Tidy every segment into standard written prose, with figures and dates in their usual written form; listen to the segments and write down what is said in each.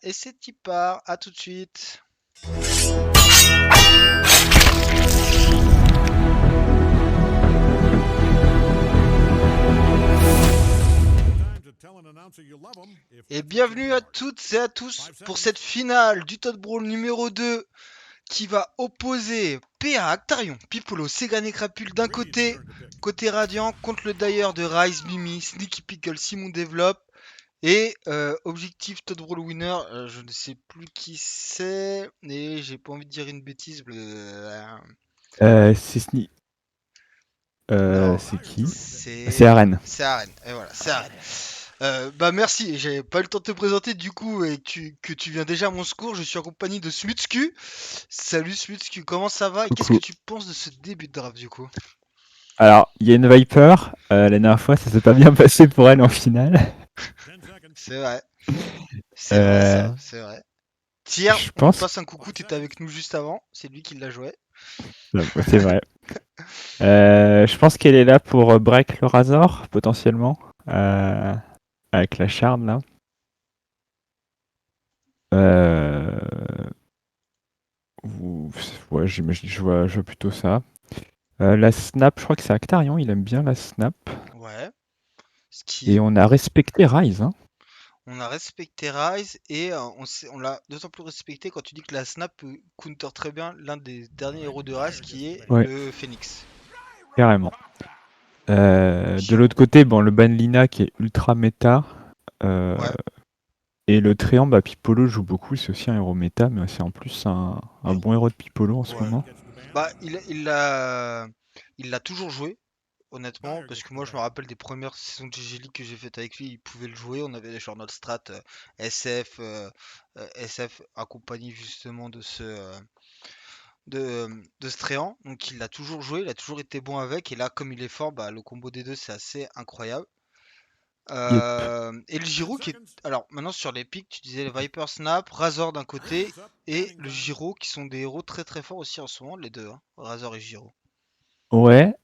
Et c'est y part, à tout de suite. Et bienvenue à toutes et à tous pour cette finale du Todd Brawl numéro 2 qui va opposer PA, Actarion, Piccolo, Segan et Crapule d'un côté Radiant, contre le Dyer de Rise, Mimi, Sneaky Pickle, Simon Develop. Et objectif Todd Brawl winner, je ne sais plus qui c'est, et j'ai pas envie de dire une bêtise. C'est Sni... Non, c'est qui? c'est C'est Aren. c'est Aren. Et voilà, c'est Aren. Bah merci, j'avais pas eu le temps de te présenter du coup et que tu viens déjà à mon secours. Je suis en compagnie de Smutsku. Salut Smutsku, comment ça va et qu'est-ce que Coucou. tu penses de ce début de draft du coup? Alors, il y a une Viper. La dernière fois, ça s'est pas bien passé pour elle en finale. C'est vrai, c'est vrai Euh, ça, c'est vrai. Tiens, je on lui pense. passe un coucou, t'étais avec nous juste avant, c'est lui qui l'a joué. C'est vrai. Je pense qu'elle est là pour break le Razor, potentiellement. Euh, avec la Shard, là. Euh, ouais, j'imagine, je vois plutôt ça. La snap, je crois que c'est Actarion, il aime bien la snap. Ouais, ce qui Et on a respecté Ryze, hein. on a respecté Rise et on l'a d'autant plus respecté quand tu dis que la snap peut counter très bien l'un des derniers héros de Rise qui est Ouais, le Phoenix. carrément. De Qui- l'autre côté, bon, le ban Lina qui est ultra méta. euh, Ouais, et le Tréant, bah, Pipolo joue beaucoup, c'est aussi un héros méta, mais c'est en plus un bon héros de Pipolo en ce ouais. moment. Bah, il l'a toujours joué, honnêtement, parce que moi je me rappelle des premières saisons de GG League que j'ai faites avec lui, il pouvait le jouer. On avait sur notre strat SF accompagné justement de ce Tréant. Donc il l'a toujours joué, il a toujours été bon avec. Et là, comme il est fort, bah, le combo des deux c'est assez incroyable. Yep. Et le Giro qui est. Alors maintenant sur les pics, tu disais le Viper Snap, Razor d'un côté et le Giro qui sont des héros très très forts aussi en ce moment, les deux, hein, Razor et Giro. Ouais,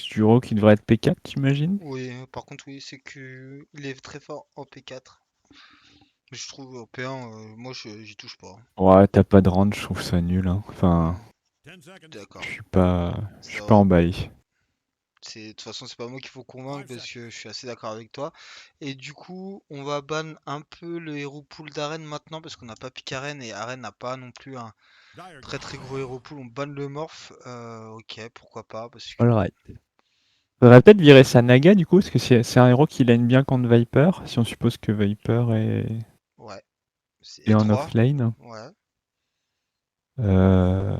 Juro qui devrait être P4, t'imagines? Oui, par contre, oui, c'est que il est très fort en P4. Mais je trouve en P1, moi j'y touche pas. Ouais, t'as pas de range, je trouve ça nul, hein. Enfin, Non, d'accord, je suis pas, je ça suis pas va. emballé. De toute façon, c'est pas moi qu'il faut convaincre parce que je suis assez d'accord avec toi. Et du coup, on va ban un peu le héros pool d'Aren maintenant parce qu'on n'a pas pick Aren et Aren n'a pas non plus un très très gros héros pool. On banne le morph. Ok, pourquoi pas parce que Alright. Faudrait peut-être virer sa Naga du coup, parce que c'est un héros qui lane bien contre Viper, si on suppose que Viper ouais, c'est est en E3. offlane. Ouais. Euh,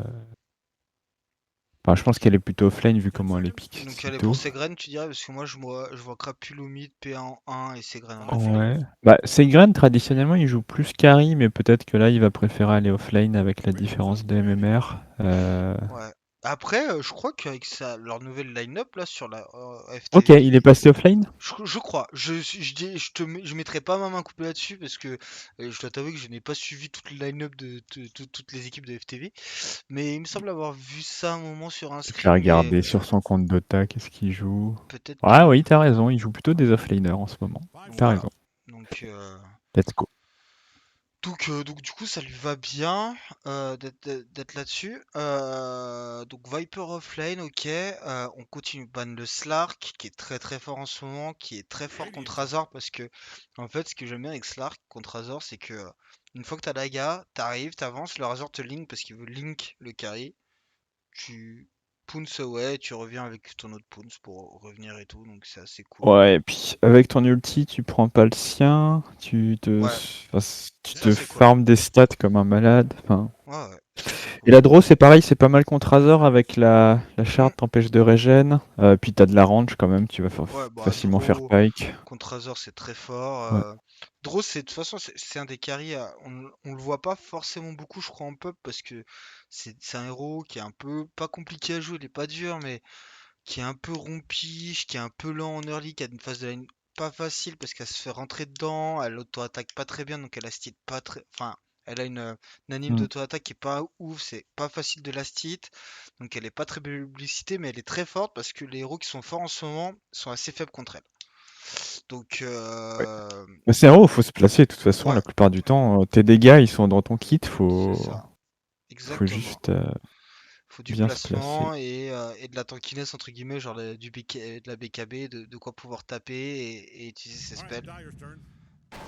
Enfin, je pense qu'elle est plutôt offlane vu comment elle est pique Donc si elle est pour tôt. Segren, tu dirais, parce que moi je vois Crapule au mid, PA en 1 et Segren en offlane. Ouais. Bah, Seigren, traditionnellement, il joue plus carry, mais peut-être que là, il va préférer aller offlane avec la différence de MMR. Ouais. Après, je crois qu'avec leur nouvelle line-up là sur la Ok, il est FTV, passé offlane? je crois, je mettrai pas ma main coupée là-dessus parce que je dois t'avouer que je n'ai pas suivi toute la line-up de toutes les équipes de FTV, mais il me semble avoir vu ça un moment sur un Je vais scrim, mais regarder sur son compte Dota, qu'est-ce qu'il joue. peut-être Ah que oui, t'as raison, il joue plutôt des offlaners en ce moment. T'as voilà. raison. Donc Let's go. donc du coup ça lui va bien d'être là-dessus. Donc Viper offlane, ok. On continue ban le Slark qui est très très fort en ce moment, qui est très fort contre Razor parce que en fait ce que j'aime bien avec Slark contre Razor c'est que une fois que t'as Daga, t'arrives, t'avances, le Razor te link parce qu'il veut link le carry. Tu pounces away, tu reviens avec ton autre pounce pour revenir et tout, donc c'est assez cool. Ouais, et puis avec ton ulti, tu prends pas le sien, Ouais, tu ça te c'est cool. farmes des stats comme un malade. Enfin, Ouais, ouais, ça c'est et cool. la draw, c'est pareil, c'est pas mal contre Razor avec la Hmm. shard t'empêche de régène. Puis t'as de la range quand même, tu vas Ouais, bah facilement faire Draw pike. contre Razor c'est très fort. Ouais. Draw c'est de toute façon c'est un des carries, on le voit pas forcément beaucoup je crois en pub parce que c'est un héros qui est un peu pas compliqué à jouer, il est pas dur mais qui est un peu rompiche, qui est un peu lent en early, qui a une phase de lane pas facile parce qu'elle se fait rentrer dedans, elle auto-attaque pas très bien donc elle a stit pas très. Enfin, elle a une anime Mm. d'auto-attaque qui est pas ouf, c'est pas facile de la stit, donc elle est pas très publicité mais elle est très forte parce que les héros qui sont forts en ce moment sont assez faibles contre elle. Donc, Ouais. Mais c'est un héros, faut se placer. De toute façon, ouais, la plupart du temps, tes dégâts, ils sont dans ton kit. c'est Faut, ça. faut Exactement. juste Faut du bien se placer. placement et de la tankiness, entre guillemets, genre de la BKB, de quoi pouvoir taper et utiliser ses spells.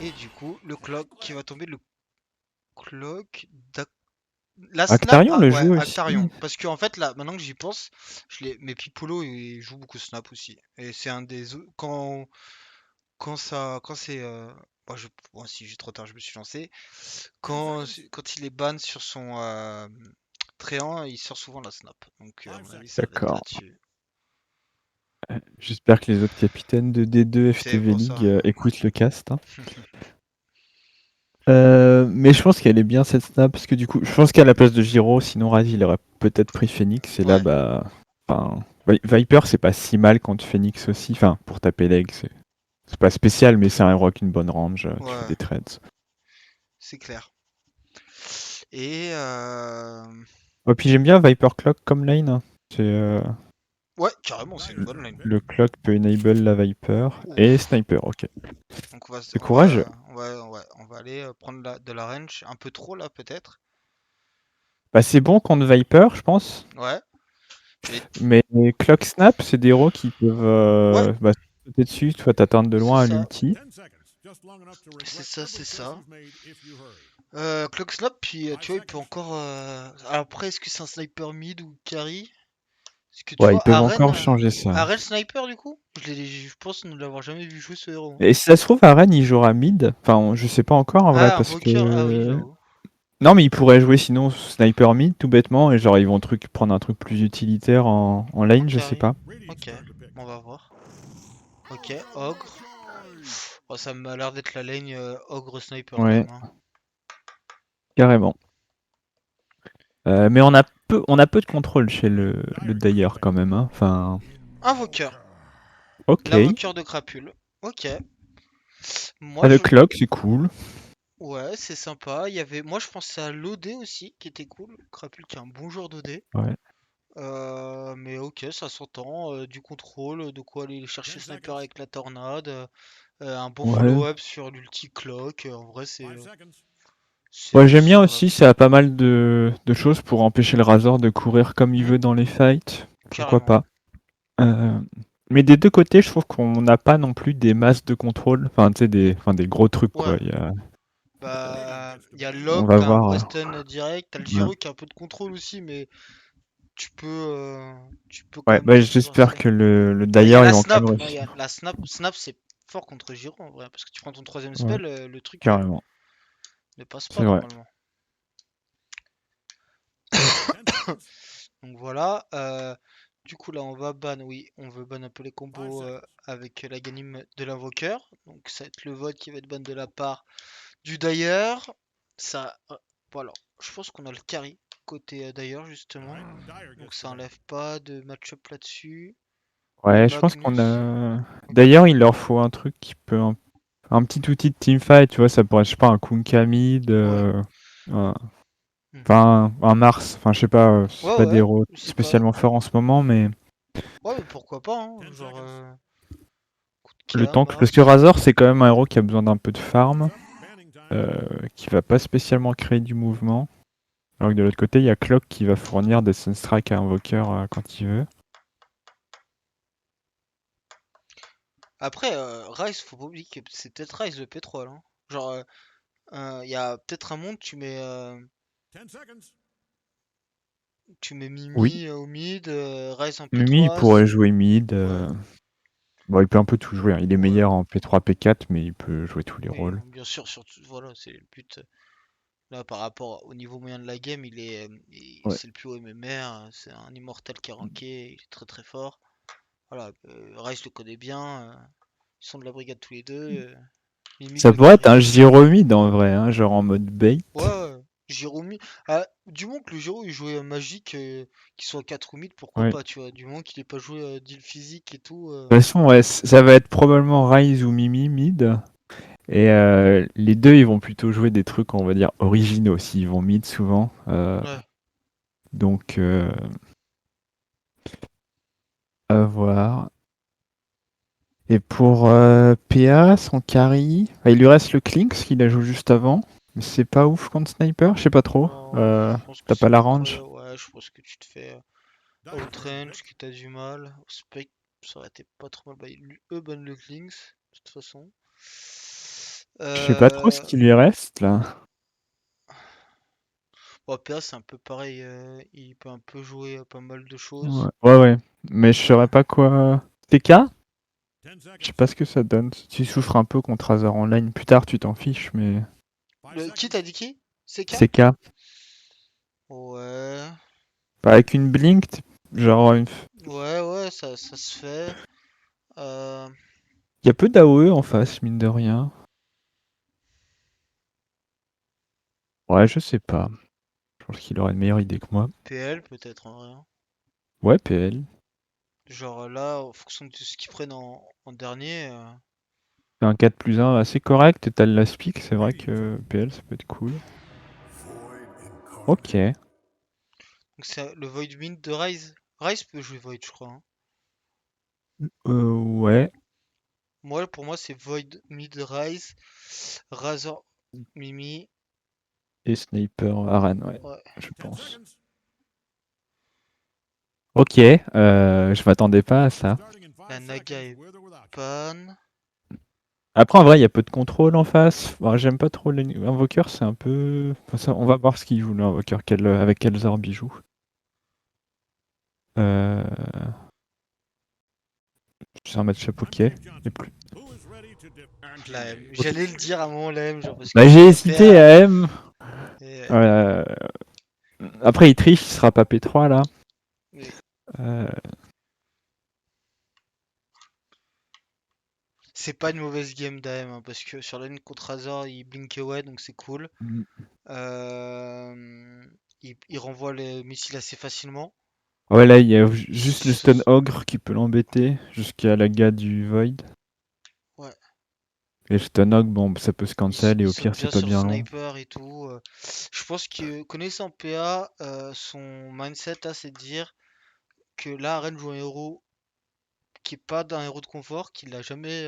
Et du coup, le clock qui va tomber, le clock la snap, Actarion ah le ouais, joue Actarion. aussi. Parce que en fait, là, maintenant que j'y pense, mes Piccolo, ils jouent beaucoup snap aussi. Et c'est un des... Quand c'est... bon, bon, si j'ai trop tard, je me suis lancé. Quand il est ban sur son tréant, il sort souvent la snap. Donc à mon avis, ça va être D'accord. là-dessus. J'espère que les autres capitaines de D2 C'est FTV pour ça. League écoutent le cast, hein. Mais je pense qu'elle est bien cette snap parce que du coup, je pense qu'à la place de Giro, sinon Razi il aurait peut-être pris Phoenix et là Ouais, bah, enfin, Viper c'est pas si mal contre Phoenix aussi. Enfin, pour taper leg, c'est pas spécial, mais c'est un héros avec une bonne range. Tu fais ouais, des trades. c'est clair. Et Oh, puis j'aime bien Viper Clock comme lane. C'est ouais, carrément, c'est une bonne lane. le Clock peut enable la Viper et Ouf. Sniper. Ok. Donc on va, s- C'est courageux. on va aller prendre de la range un peu trop là peut-être. Bah, c'est bon contre Viper, je pense. Ouais. Et Mais Clock Snap, c'est des héros qui peuvent ouais, bah, sauter dessus, soit t'atteindre de c'est loin à ça. l'ulti. C'est ça. Clock Snap, puis tu vois, il peut encore. Après, est-ce que c'est un sniper mid ou carry? Parce que tu Ouais, ils vois, peuvent encore changer ça. Arène sniper du coup? Je pense ne l'avoir jamais vu jouer ce héros, hein. Et si ça se trouve, Arène, il jouera mid. Enfin, je sais pas encore en vrai, Ah, parce Invoker, ah oui, que... j'avoue. Non, mais il pourrait jouer sinon Sniper mid, tout bêtement, et genre ils vont prendre un truc plus utilitaire en En lane, je sais carry. pas. Ok, on va voir. Ok, Ogre. Oh, ça m'a l'air d'être la lane Ogre sniper quand Ouais, même, hein. carrément. Mais on a peu de contrôle chez le Dire quand même, hein. Enfin, Invoker. ok. L'invoqueur de crapule. Ok. Ah, Moi, le je. clock, c'est cool. Ouais, c'est sympa. Moi, je pensais à l'OD aussi, qui était cool. Crapule qui est un bon joueur d'OD. Ouais. Mais ok, ça s'entend. Du contrôle, de quoi aller chercher sniper avec la tornade. Un bon Ouais. follow-up sur l'ulti clock. En vrai, Ouais, j'aime bien c'est aussi, vraiment ça a pas mal de choses pour empêcher le Razor de courir comme il hmm, veut dans les fights. Pourquoi carrément. pas. Euh, Mais des deux côtés, je trouve qu'on n'a pas non plus des masses de contrôle. Enfin, tu sais, des gros trucs, Ouais. quoi. Bah, il y a On Locke va qui a un voir. vrai stun direct. T'as le Ouais. Giro qui a un peu de contrôle aussi, mais tu peux, euh, tu peux quand Ouais, même bah, tergiverser. j'espère que le Ah, il y a Dire, ils la vont quand snap. même Non, il y réussir. a la snap. Snap, c'est fort contre Giro en vrai, parce que tu prends ton troisième Ouais, spell, le truc carrément. ne passe pas C'est vrai. normalement. Donc voilà. Du coup là, on va ban. Oui, on veut ban un peu les combos avec la ganim de l'invoqueur. Donc ça va être le vote qui va être ban de la part du Dire. Ça, voilà. Je pense qu'on a le carry côté Dire justement. Donc ça enlève pas de match-up là-dessus. Ouais, je pense qu'on Magnus. a. Ok. D'ailleurs, il leur faut un truc qui peut. Un petit outil de teamfight, tu vois, ça pourrait être, je sais pas, un Kunkka mid. Ouais. Un- Mhm. Enfin, un Mars. Enfin, je sais pas, c'est Ouais, pas des ouais. héros Je sais pas. spécialement forts en ce moment, mais Ouais, mais pourquoi pas, hein. Genre, coup de le K, tank. Parce que Mars. Razor, c'est quand même un héros qui a besoin d'un peu de farm, qui va pas spécialement créer du mouvement. Alors que de l'autre côté, il y a Clock qui va fournir des Sunstrike à Invoker quand il veut. Après, Rise, faut pas oublier que c'est peut-être Rise le pétrole, hein. Genre, il y a peut-être un monde, tu mets Oui, Mimi au mid, Rise en Mimi, il P3. pourrait jouer mid. Ouais, Bon, il peut un peu tout jouer, hein. Il est ouais. meilleur en P3, P4, mais il peut jouer tous les Oui, rôles. bien sûr, surtout, voilà, c'est le but. Là, par rapport au niveau moyen de la game, Ouais. c'est le plus haut MMR, c'est un immortel qui est ranké, il est très très fort. Voilà, Rise le connaît bien, ils sont de la brigade tous les deux, Mimi Ça peut pourrait être un carry. Gyro mid en vrai, hein, genre en mode bait. Ouais, ouais. Jérôme, ah, du moment que le Géro il jouait magique, qu'il soit 4 ou mid, pourquoi Ouais. pas, tu vois. Du moment qu'il ait pas joué deal physique et tout. De toute façon, ouais, ça va être probablement Ryze ou Mimi mid. Et les deux, ils vont plutôt jouer des trucs, on va dire, originaux, s'ils vont mid souvent. Ouais. Donc, à voir. Et pour PA, son carry, il lui reste le Clinks qu'il a joué juste avant. Mais c'est pas ouf contre Sniper, je sais pas trop. Non, je pense que T'as pas c'est la pas range? incroyable. Ouais, je pense que tu te fais outrange, que t'as du mal. Spec, ça aurait été pas trop mal. Bah, eux bannent le Klings, de toute façon. Je sais pas trop ce Euh... qui lui reste là. Bon, PA, c'est un peu pareil. Il peut un peu jouer à pas mal de Ouais, choses. ouais, ouais. Mais je saurais pas quoi. TK? Je sais pas ce que ça donne. Tu souffres un peu contre Razor Online. Plus tard, tu t'en fiches, mais. Qui t'as dit qui? CK? CK. Ouais. Avec une Blink, genre. Ouais, ouais, ça se fait. Euh, Il y a peu d'AOE en face, mine de rien. Ouais, je sais pas. Je pense qu'il aurait une meilleure idée que moi. PL peut-être en vrai, hein. Ouais, PL. Genre là, en fonction de ce qu'ils prennent en dernier. C'est un 4+1 assez correct. Et t'as le last pick, c'est vrai que PL, ça peut être cool. Ok. Donc c'est le Void Wind de Ryze. Ryze peut jouer Void, je crois, hein. Ouais. Moi, pour moi, c'est Void mid Ryze, Razor Mimi. Et Sniper Arène, ouais, Ouais. je pense. Ok, je m'attendais pas à ça. La Naga est pan. Après, en vrai, il y a peu de contrôle en face. Bon, j'aime pas trop l'invoqueur, c'est un peu. Enfin, on va voir ce qu'il joue, l'invoqueur, avec quels orbes il joue. Euh... C'est un match-up ok. Et plus... La M. Ok. J'allais le dire à un moment, la M, genre, parce que Bah, j'ai c'est hésité PA. à M. Et, Euh, Après, il triche, il sera pas P3 là. oui. Euh, C'est pas une mauvaise game d'AM, hein, parce que sur la ligne contre Razor, il blink away, donc c'est cool. Euh, il renvoie les missiles assez facilement. Ouais, là, il y a juste le stun Ce- ogre qui peut l'embêter jusqu'à la gars du Void. Ouais. Et le stun ogre, bon, ça peut se cancel et Ils au sont pire, c'est bien pas sur bien long. sniper et tout. Je pense que connaissant PA, son mindset là, c'est de dire que là, Arène joue un héros qui est pas d'un héros de confort, qu'il l'a jamais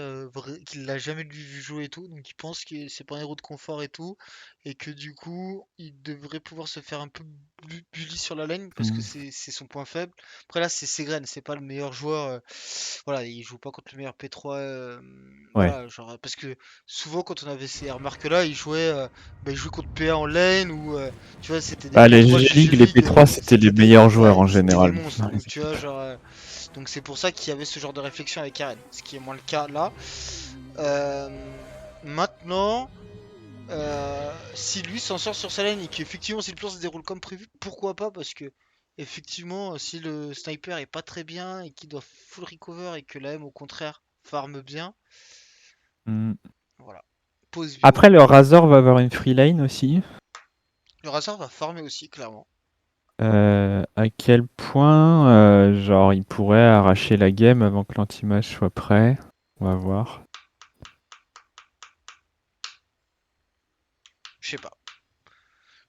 vu jouer et tout, donc il pense que c'est pas un héros de confort et tout, et que du coup il devrait pouvoir se faire un peu bully sur la lane parce que Mm. c'est son point faible. Après là c'est Segren, c'est pas le meilleur joueur, voilà, il joue pas contre le meilleur P3, Ouais. voilà, genre parce que souvent quand on avait ces remarques là, il jouait contre PA en lane ou tu vois c'était des Ah, les P3 GG GG League, les League, P3, c'était les c'était meilleurs des joueurs ouais, en c'était des général. monstres, Dans les donc tu vois équipes. genre donc c'est pour ça qu'il y avait ce genre de réflexion avec Karen, ce qui est moins le cas là. Maintenant, si lui s'en sort sur sa lane et qu'effectivement si le plan se déroule comme prévu, pourquoi pas? Parce que effectivement, si le sniper est pas très bien et qu'il doit full recover et que la M au contraire farme bien, Mm. voilà, pose bio. Après, le Razor va avoir une free lane aussi. Le Razor va farmer aussi, clairement. À quel point, genre, il pourrait arracher la game avant que l'anti-match soit prêt. On va voir. Je sais pas.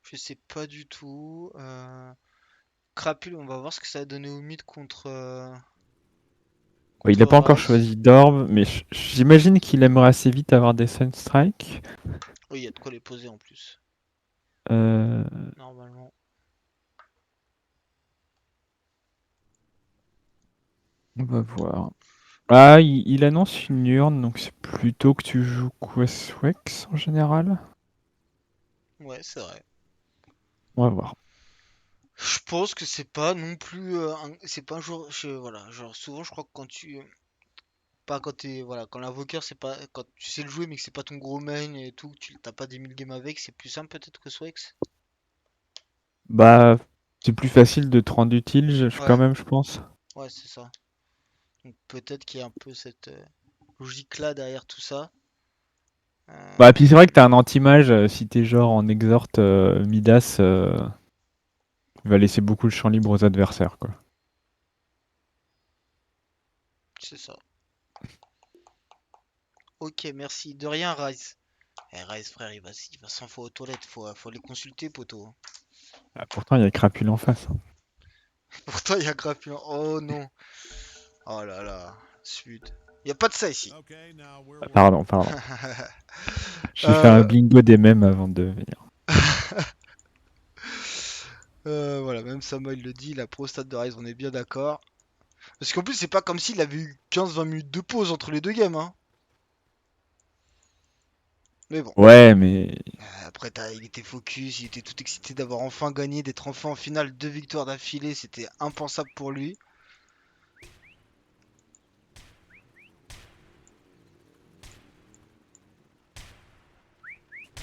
Je sais pas du tout. Crapule, on va voir ce que ça a donné au mid Ouais, il n'a contre pas encore Ryze. choisi d'orbe, mais j'imagine qu'il aimerait assez vite avoir des Sunstrike. Oui, il y a de quoi les poser en plus, Euh, normalement. on va voir. Ah, il annonce une urne, donc c'est plutôt que tu joues Questwex en général. Ouais, c'est vrai. On va voir. Je pense que c'est pas non plus c'est pas un joueur voilà, genre souvent je crois que quand tu pas quand t'es voilà, quand l'invoqueur c'est pas quand tu sais le jouer mais que c'est pas ton gros main et tout, que tu t'as pas des 1000 games avec, c'est plus simple peut-être que Swex. Bah, c'est plus facile de te rendre utile, quand Ouais, même, je pense. ouais, c'est ça. Donc peut-être qu'il y a un peu cette logique là derrière tout ça. Bah, puis c'est vrai Euh, que t'as un anti-mage, si t'es genre en exhort Midas, il va laisser beaucoup de champ libre aux adversaires, quoi. c'est ça. Ok, merci. De rien, Ryze. Eh, Ryze, frère, il va 100 fois aux toilettes. Faut aller consulter, poteau. Ah, pourtant, il y a Crapule en face, hein. Pourtant, il y a Grappion. Oh non. Oh là là. Sud. Y a pas de ça ici. Pardon, pardon. J'ai fait un Euh, bingo des mêmes avant de venir. voilà, même Samuel le dit, la pro stade de Rise, on est bien d'accord. Parce qu'en plus, c'est pas comme s'il avait eu 15-20 minutes de pause entre les deux games, hein. Mais bon. Ouais, mais Après, il était focus, il était tout excité d'avoir enfin gagné, d'être enfin en finale, 2 victoires d'affilée, c'était impensable pour lui.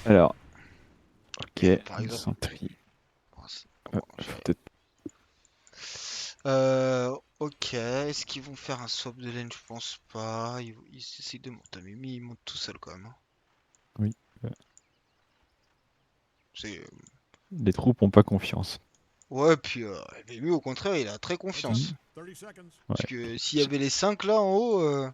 alors, ok, Et par une exemple, centrie. bon, bon, Faut peut-être. ok, est-ce qu'ils vont faire un swap de lane? Je pense pas. Ils essayent de monter. Mimi, il monte tout seul quand même, hein. Oui. C'est... Les troupes ont pas confiance. Ouais, puis Mimi, au contraire, il a très Mm. confiance. Parce Ouais. que s'il y avait les 5 là en haut,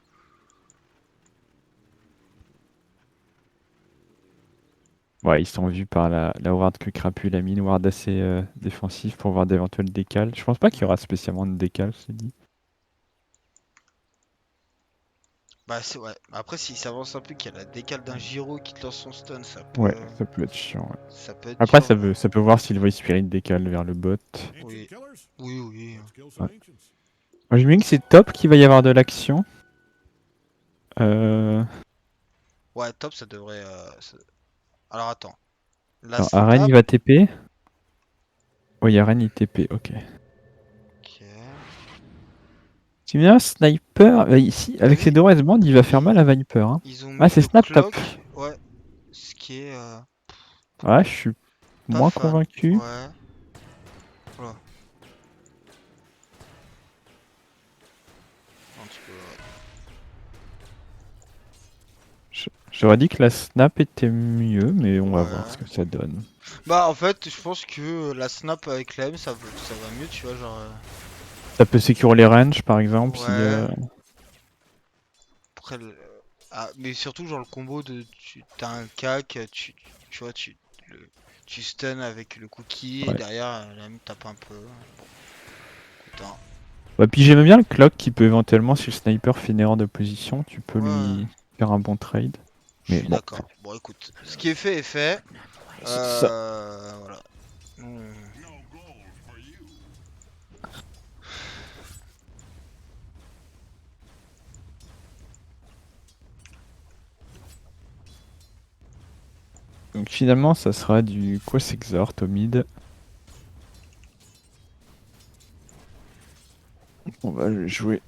Ouais, ils sont vus par la ward que Crapu a mis, une ward assez défensif pour voir d'éventuels décals. Je pense pas qu'il y aura spécialement de décal, c'est dit. bah c'est ouais. Après, s'il s'avance un peu, qu'il y a la décale d'un Giro qui te lance son stun, Ouais, ça peut être chiant. Ouais. ça peut être Après, dur. ça peut voir si le Voice Spirit décale vers le bot. Oui, oui, oui. Ouais. Moi, j'ai mis que c'est top qu'il va y avoir de l'action. Euh... Ouais, top, ça devrait. Alors attends. La Alors, Arène, il snap. va TP. Oui, Arène, il TP, ok. Ok. Tu me dis, Sniper, ici, T'as avec ses vu? deux Band, il va faire Ils, mal à Viper. Hein. ils ont Ah, mis c'est le Snap Top. clock. Ouais. Ce qui est Ouais, je suis pas moins fan. convaincu. Ouais. Voilà. Un petit peu, ouais. J'aurais dit que la Snap était mieux, mais on va voir ce Ouais. que ça donne. Bah en fait, je pense que la snap avec la M, ça va mieux, tu vois, genre. Ça peut sécuriser les ranges, par exemple, si... Ouais. Après, mais surtout genre le combo de t'as un cac, tu vois, tu stun avec le cookie et Ouais. derrière la M tape un peu. Bon, écoute, hein. Bah, puis j'aime bien le clock qui peut éventuellement, si le sniper fait une erreur de position, tu peux Ouais, lui faire un bon trade. je Mais suis bon, d'accord. Bon, écoute, ce qui est fait est fait. c'est ça. Voilà. Hmm. Donc finalement, ça sera du Quest Exhort au mid. On va jouer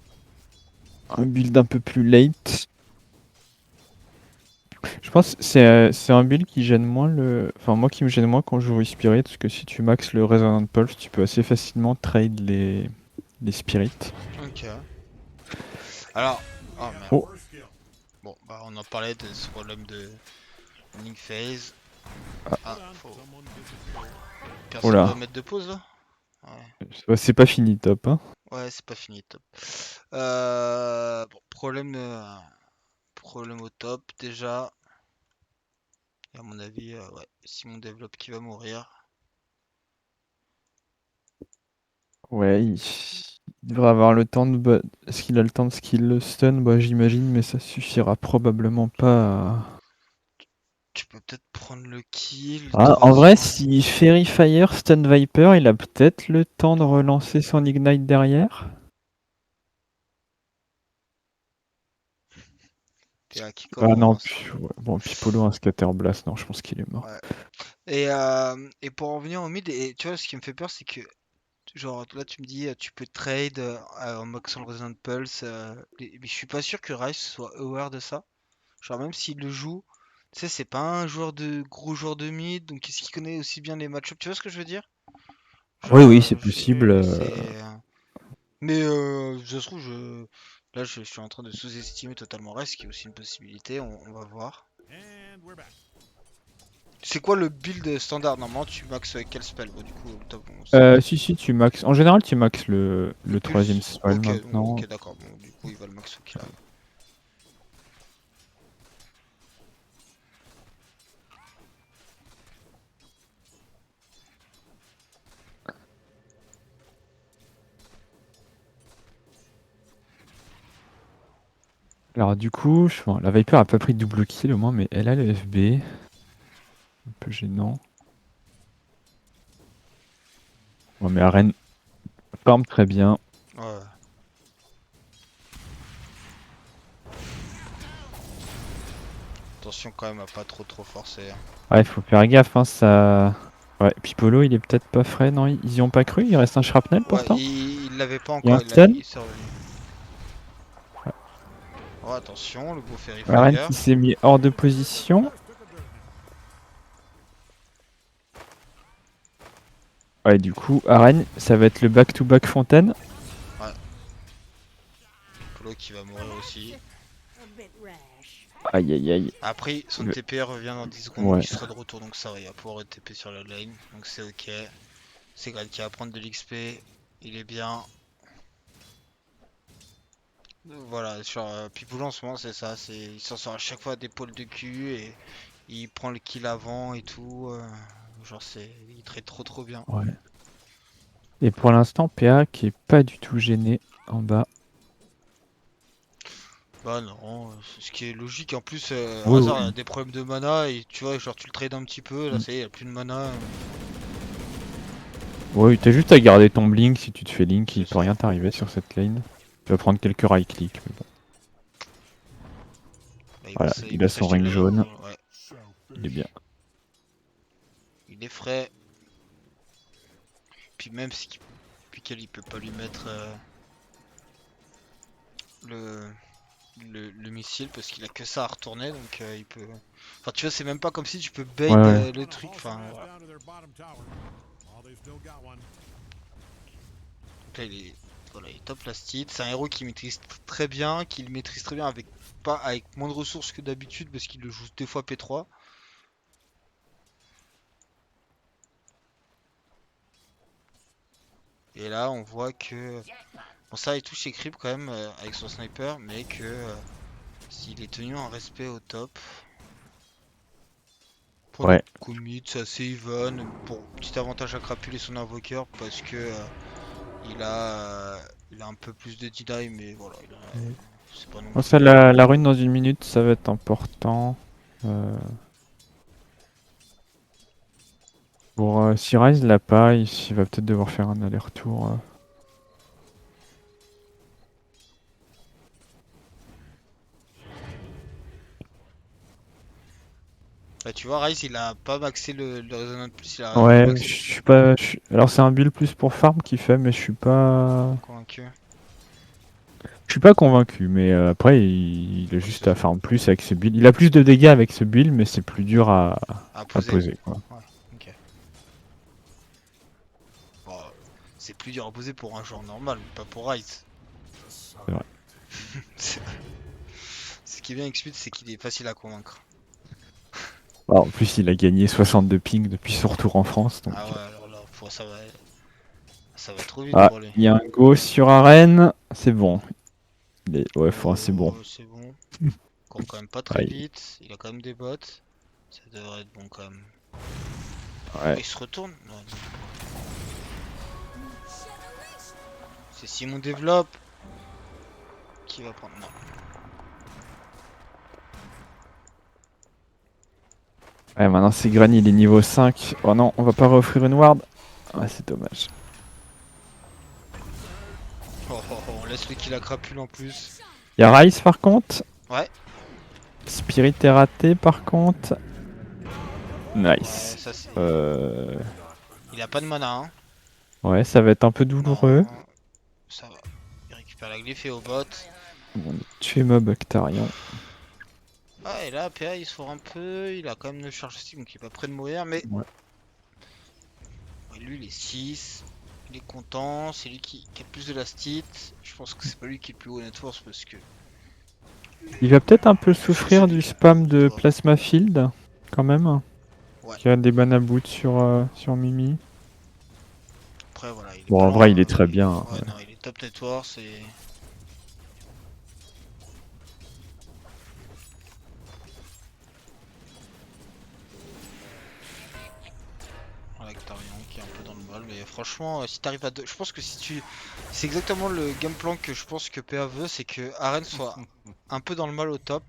un build un peu plus late. Je pense que c'est un build qui gêne moins le... Enfin, moi qui me gêne moins quand je joue Spirit, parce que si tu max le Resonant Pulse, tu peux assez facilement trade les Spirits. Ok. Alors, oh merde. Oh, Bon, bah on en parlait de ce problème de Link Phase. Ah, oh personne doit là. mettre de pause là? Ouais. C'est pas fini top, hein. Ouais, c'est pas fini, top. Bon, problème au top déjà. Et à mon avis, ouais, Simon développe qui va mourir. Ouais, il devrait avoir le temps de... Est-ce qu'il a le temps de skill le stun? Bah j'imagine, mais ça suffira probablement pas à... Tu peux peut-être prendre le kill de toute Ah, en vrai, façon. si Fairy Fire stun Viper, il a peut-être le temps de relancer son Ignite derrière. PA qui Ah non, commence. ouais, bon, Pipolo, un Scatterblast, non, je pense qu'il est mort. Ouais. Et pour en venir au mid, et tu vois, ce qui me fait peur, c'est que, genre, là, tu me dis, tu peux trade en maxant le Resonant Pulse. Mais je suis pas sûr que Rice soit aware de ça. Genre, même s'il le joue, tu sais, c'est pas un gros joueur de mid, donc est-ce qu'il connaît aussi bien les match-ups? Tu vois ce que je veux dire? Oui, Genre, oui, c'est possible. c'est. Mais ça se trouve, là, je suis en train de sous-estimer totalement Rice, qui est aussi une possibilité. On va voir. C'est quoi le build standard? Normalement, tu max avec quel spell? Bon, du coup, top, on sait. Si, tu max. En général, tu max le troisième Plus? spell Ok, maintenant. ok, d'accord. Bon, du coup, il va le max au qu'il arrive. Alors du coup, bon, la Viper a pas pris de double kill au moins, mais elle a le FB. Un peu gênant. Ouais, mais Arène farm très bien. Ouais. Attention quand même à pas trop forcer, hein. Ouais, faut faire gaffe, hein, ça... Ouais, Pipolo, il est peut-être pas frais, non? Ils y ont pas cru? Il reste un shrapnel Ouais, pourtant? il l'avait pas Il y a un encore, stun? il s'est revenu. Oh, attention, le beau Fairy Arène Fire. qui s'est mis hors de position. Ouais, du coup, Arène, ça va être le back-to-back Fontaine. Ouais. Polo qui va mourir aussi. Aïe aïe aïe. Après, son Le- TP revient dans 10 secondes, Ouais. donc il sera de retour, donc ça va, il va pouvoir TP sur la lane, donc c'est ok. C'est Grad qui va prendre de l'XP, il est bien. Voilà, sur Pipoulon en ce moment c'est ça, il s'en sort à chaque fois des pôles de cul et il prend le kill avant et tout. Genre il trade trop bien. Ouais. Et pour l'instant, PA qui est pas du tout gêné en bas. Bah non, ce qui est logique. En plus, Oui, Razor a oui. des problèmes de mana et tu vois, genre tu le trades un petit peu, là Mm. ça y est, il a plus de mana. Oui, t'as juste à garder ton blink. Si tu te fais link, il C'est peut ça. rien t'arriver sur cette lane. Tu vas prendre quelques right clics, mais bon. Bah, Voilà, il il va a son s'acheter ring le. jaune. Ouais, Il est bien. il est frais. Puis même si Piquel il peut pas lui mettre le, le missile parce qu'il a que ça à retourner donc il peut. Enfin tu vois c'est même pas comme si tu peux bait Ouais, ouais. le truc. Enfin voilà. Donc là voilà, il est top last-hit. C'est un héros qui maîtrise très bien, qu'il maîtrise très bien avec pas avec moins de ressources que d'habitude parce qu'il le joue deux fois P3. Et là on voit que bon ça il touche ses creeps quand même avec son sniper mais que s'il est tenu en respect au top. Pour le Ouais. commit, c'est assez even. Pour petit avantage à Crapule et son invoqueur parce que il a un peu plus de deny, mais voilà, c'est pas non Bon, ça, plus. la rune dans une minute, ça va être important. Pour si Ryze l'a pas, il va peut-être devoir faire un aller-retour. Bah, tu vois, Ryze il a pas maxé le Resonant Plus, il a Ouais, je maxé le suis pas. Alors c'est un build plus pour farm qu'il fait, mais je suis pas. convaincu. Je suis pas convaincu, mais après il a C'est juste à farm plus avec ce build. Il a plus de dégâts avec ce build, mais c'est plus dur à à poser. poser, quoi. Ouais, ok. Bon, c'est plus dur à poser pour un joueur normal, mais pas pour Ryze. C'est vrai. Ce qui est bien avec Speed, c'est qu'il est facile à convaincre. Alors, en plus, il a gagné 62 ping depuis son retour en France, donc. Ah ouais, alors là, ça va trop vite Ah, pour lui. il y a un go sur arène, c'est bon. Ouais, c'est bon. Oh, c'est bon. Court quand même pas très Ouais, vite. Il a quand même des bottes. Ça devrait être bon quand même. Oh, ouais. il se retourne. Non, non. C'est Simon développe qui va prendre. Non. Ouais, maintenant c'est Granny, il est niveau 5. Oh non, on va pas réoffrir une ward. Ah, c'est dommage. On laisse le kill à crapule en plus. Il y a Ryze par contre. Ouais. Spirit est raté par contre. Ouais, Nice. ça c'est. Euh... Il a pas de mana, hein. Ouais, ça va être un peu douloureux. Non. Ça va. Il récupère la glyphe et au bot. On a tué Mob Actarion. Ah, et là, PA il se fourre un peu. Il a quand même une charge aussi, donc il est pas près de mourir. Mais Ouais. ouais, lui, il est 6. Il est content. C'est lui qui a le plus de la stit. Je pense que c'est pas lui qui est le plus haut net force parce que. Il va peut-être un peu Je sais souffrir du spam de toi. Plasma Field, quand même. Ouais. Qui a des banana boots sur Mimi. Après, voilà, il est Bon, pas en vrai, il loin. est très bien. Ouais, Ouais. non, il est top network. C'est. Voilà, Actarion qui est un peu dans le mal. Mais franchement, si t'arrives à. Je pense que si tu. C'est exactement le game plan que je pense que PA veut. C'est que Arène soit un peu dans le mal au top,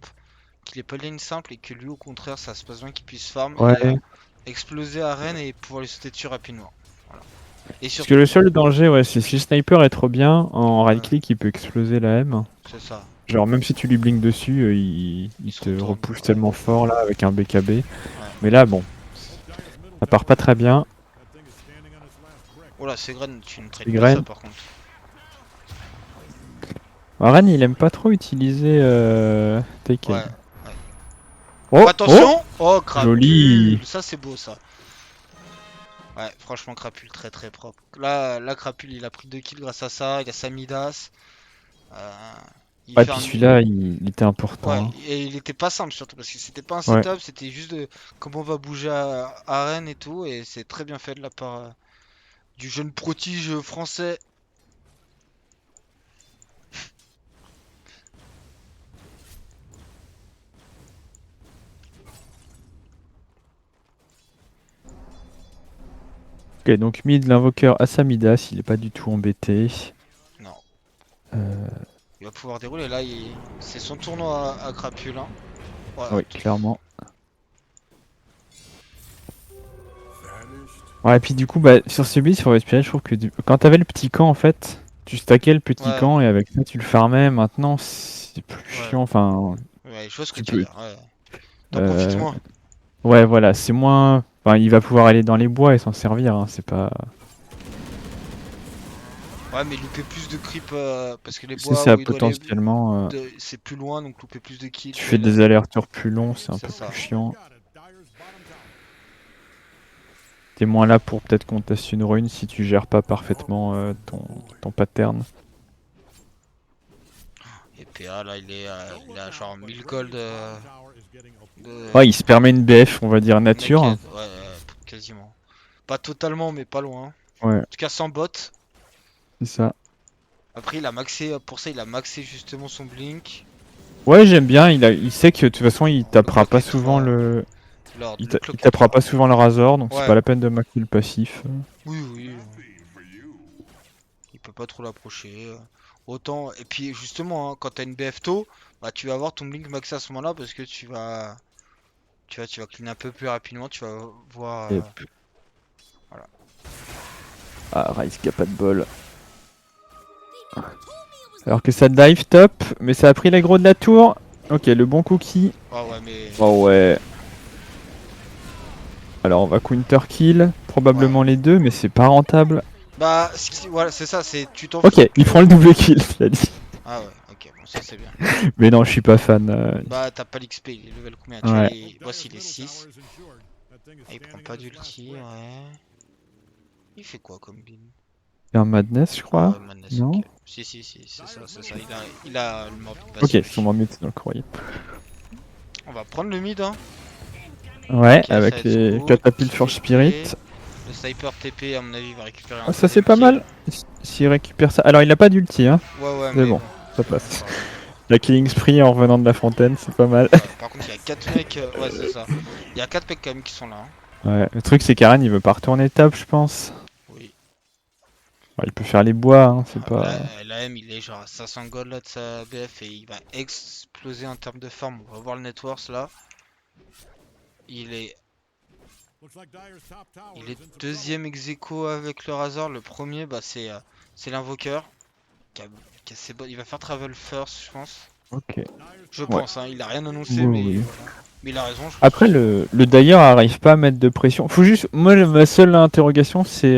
qu'il ait pas de lane simple et que lui au contraire ça se passe bien qu'il puisse farm et Ouais. exploser arène et pouvoir lui sauter dessus rapidement. Voilà. Et Parce que surtout, le seul danger, ouais, c'est si le sniper est trop bien, en right ouais, click, il peut exploser la M. c'est ça, Genre, même si tu lui blinks dessus, il il se te retourne. repousse Ouais, tellement fort là avec un BKB. ouais. Mais là, bon, ça part pas très bien. Oh là, Segraine, tu ne traites pas ça Tigren. par contre. Aren, il aime pas trop utiliser Taken. Ouais, ouais. Oh, Oh, oh, attention! Oh, joli. crapule! Ça, c'est beau ça. Ouais, franchement, crapule très très propre. Là, crapule, il a pris 2 kills grâce à ça. Il a sa Midas. Euh, il Ouais, fait puis un. celui-là, il était important, Ouais, hein. et il était pas simple surtout parce que c'était pas un Ouais. setup, c'était juste de comment on va bouger à Rennes et tout. Et c'est très bien fait de la part du jeune prodige français. Ok, donc mid, l'invoqueur Asamidas, il est pas du tout embêté. Non, Euh, il va pouvoir dérouler. Là, c'est son tournoi à crapule. Hein. Ouais, oui, attends. clairement. Ouais, et puis du coup, bah, sur ce build, sur Respirer, je trouve que quand t'avais le petit camp, en fait, tu stackais le petit Ouais, camp et avec ça, tu le farmais. Maintenant, c'est plus ouais, chiant. Enfin, ouais, je vois ce que tu tu veux peux. dire. Ouais. T'en profites euh, moins. Ouais, voilà, c'est moins. Enfin, il va pouvoir aller dans les bois et s'en servir, hein, c'est pas. Ouais, mais louper plus de creep parce que les C'est bois ça, où il doit aller, potentiellement. c'est plus loin, donc louper plus de kills. Tu Tu vois, fais il a. des allers-retours plus longs, c'est un C'est peu plus ça. chiant. T'es moins là pour peut-être contester une rune si tu gères pas parfaitement ton pattern. Et PA là il a genre 1000 gold Ouais, de il se permet une BF, on va dire nature. naked, ouais, quasiment. Pas totalement mais pas loin. En Ouais, tout cas sans bot. c'est ça. Après il a maxé, pour ça il a maxé justement son blink. Ouais, j'aime bien. Il sait que de toute façon, il Le tapera clock pas est souvent 3. le. Lord, Il, le il clock est tapera 3. pas souvent le Razor, donc c'est pas Ouais, la peine de maxer le passif. oui, oui. Il peut pas trop l'approcher. Autant, et puis justement, hein, quand t'as une BF tôt, bah tu vas avoir ton blink maxé à ce moment-là parce que tu vas clean un peu plus rapidement, tu vas voir. Yep. Voilà. Ah, Ryze qui a pas de bol. Alors que ça dive top, mais ça a pris l'aggro de la tour. Ok, le bon cookie. Ah ouais, mais. Oh ouais. Alors on va counter kill, Ouais. probablement les deux, mais c'est pas rentable. Bah, voilà, c'est ça, c'est tu t'en fous Ok, il prend le que. double kill, il dit. Ah ouais, ok, bon, ça c'est bien. Mais non, je suis pas fan. Bah, t'as pas l'XP, il est level combien? Tu vois, Ouais. voici il est 6. Ah, il prend pas d'ulti, ouais. Il fait quoi comme build? Il y a un Madness, je Ah crois. ouais, Madness, ok. Non. Si, c'est ça, c'est ça. Il a le morbid Ok, passif. son mid, donc croyez. On va prendre le mid, hein. Ouais, Ok, ça va avec être les smooth. catapultes Forge Spirit. Le sniper TP, à mon avis, va récupérer un Ah, ça c'est troisième pas kill. mal. S'il récupère ça. Alors il a pas d'ulti, hein. Ouais, Mais mais bon, bon. ça C'est passe. pas grave. La killing spree en revenant de la fontaine, c'est pas mal. Ouais, par contre, il y a 4 mecs. Ouais, c'est ça. Il y a 4 mecs quand même qui sont là. Hein. Ouais, le truc c'est qu'Aren il veut pas retourner top, je pense. Oui. Ouais, il peut faire les bois, hein, c'est Ah, là, pas. l'AM, il est genre à 500 gold là de sa BF et il va exploser en termes de farm. On va voir le net worth là. Il est, il est deuxième ex aequo avec le Razor. Le premier, bah, c'est l'invoqueur. Qui a il va faire travel first, je pense. Ok. Je Ouais. pense, hein. Il a rien annoncé, Oui, mais oui. voilà. Mais il a raison, je Après, pense. le Dyer arrive pas à mettre de pression. Faut juste. Moi, ma seule interrogation, c'est.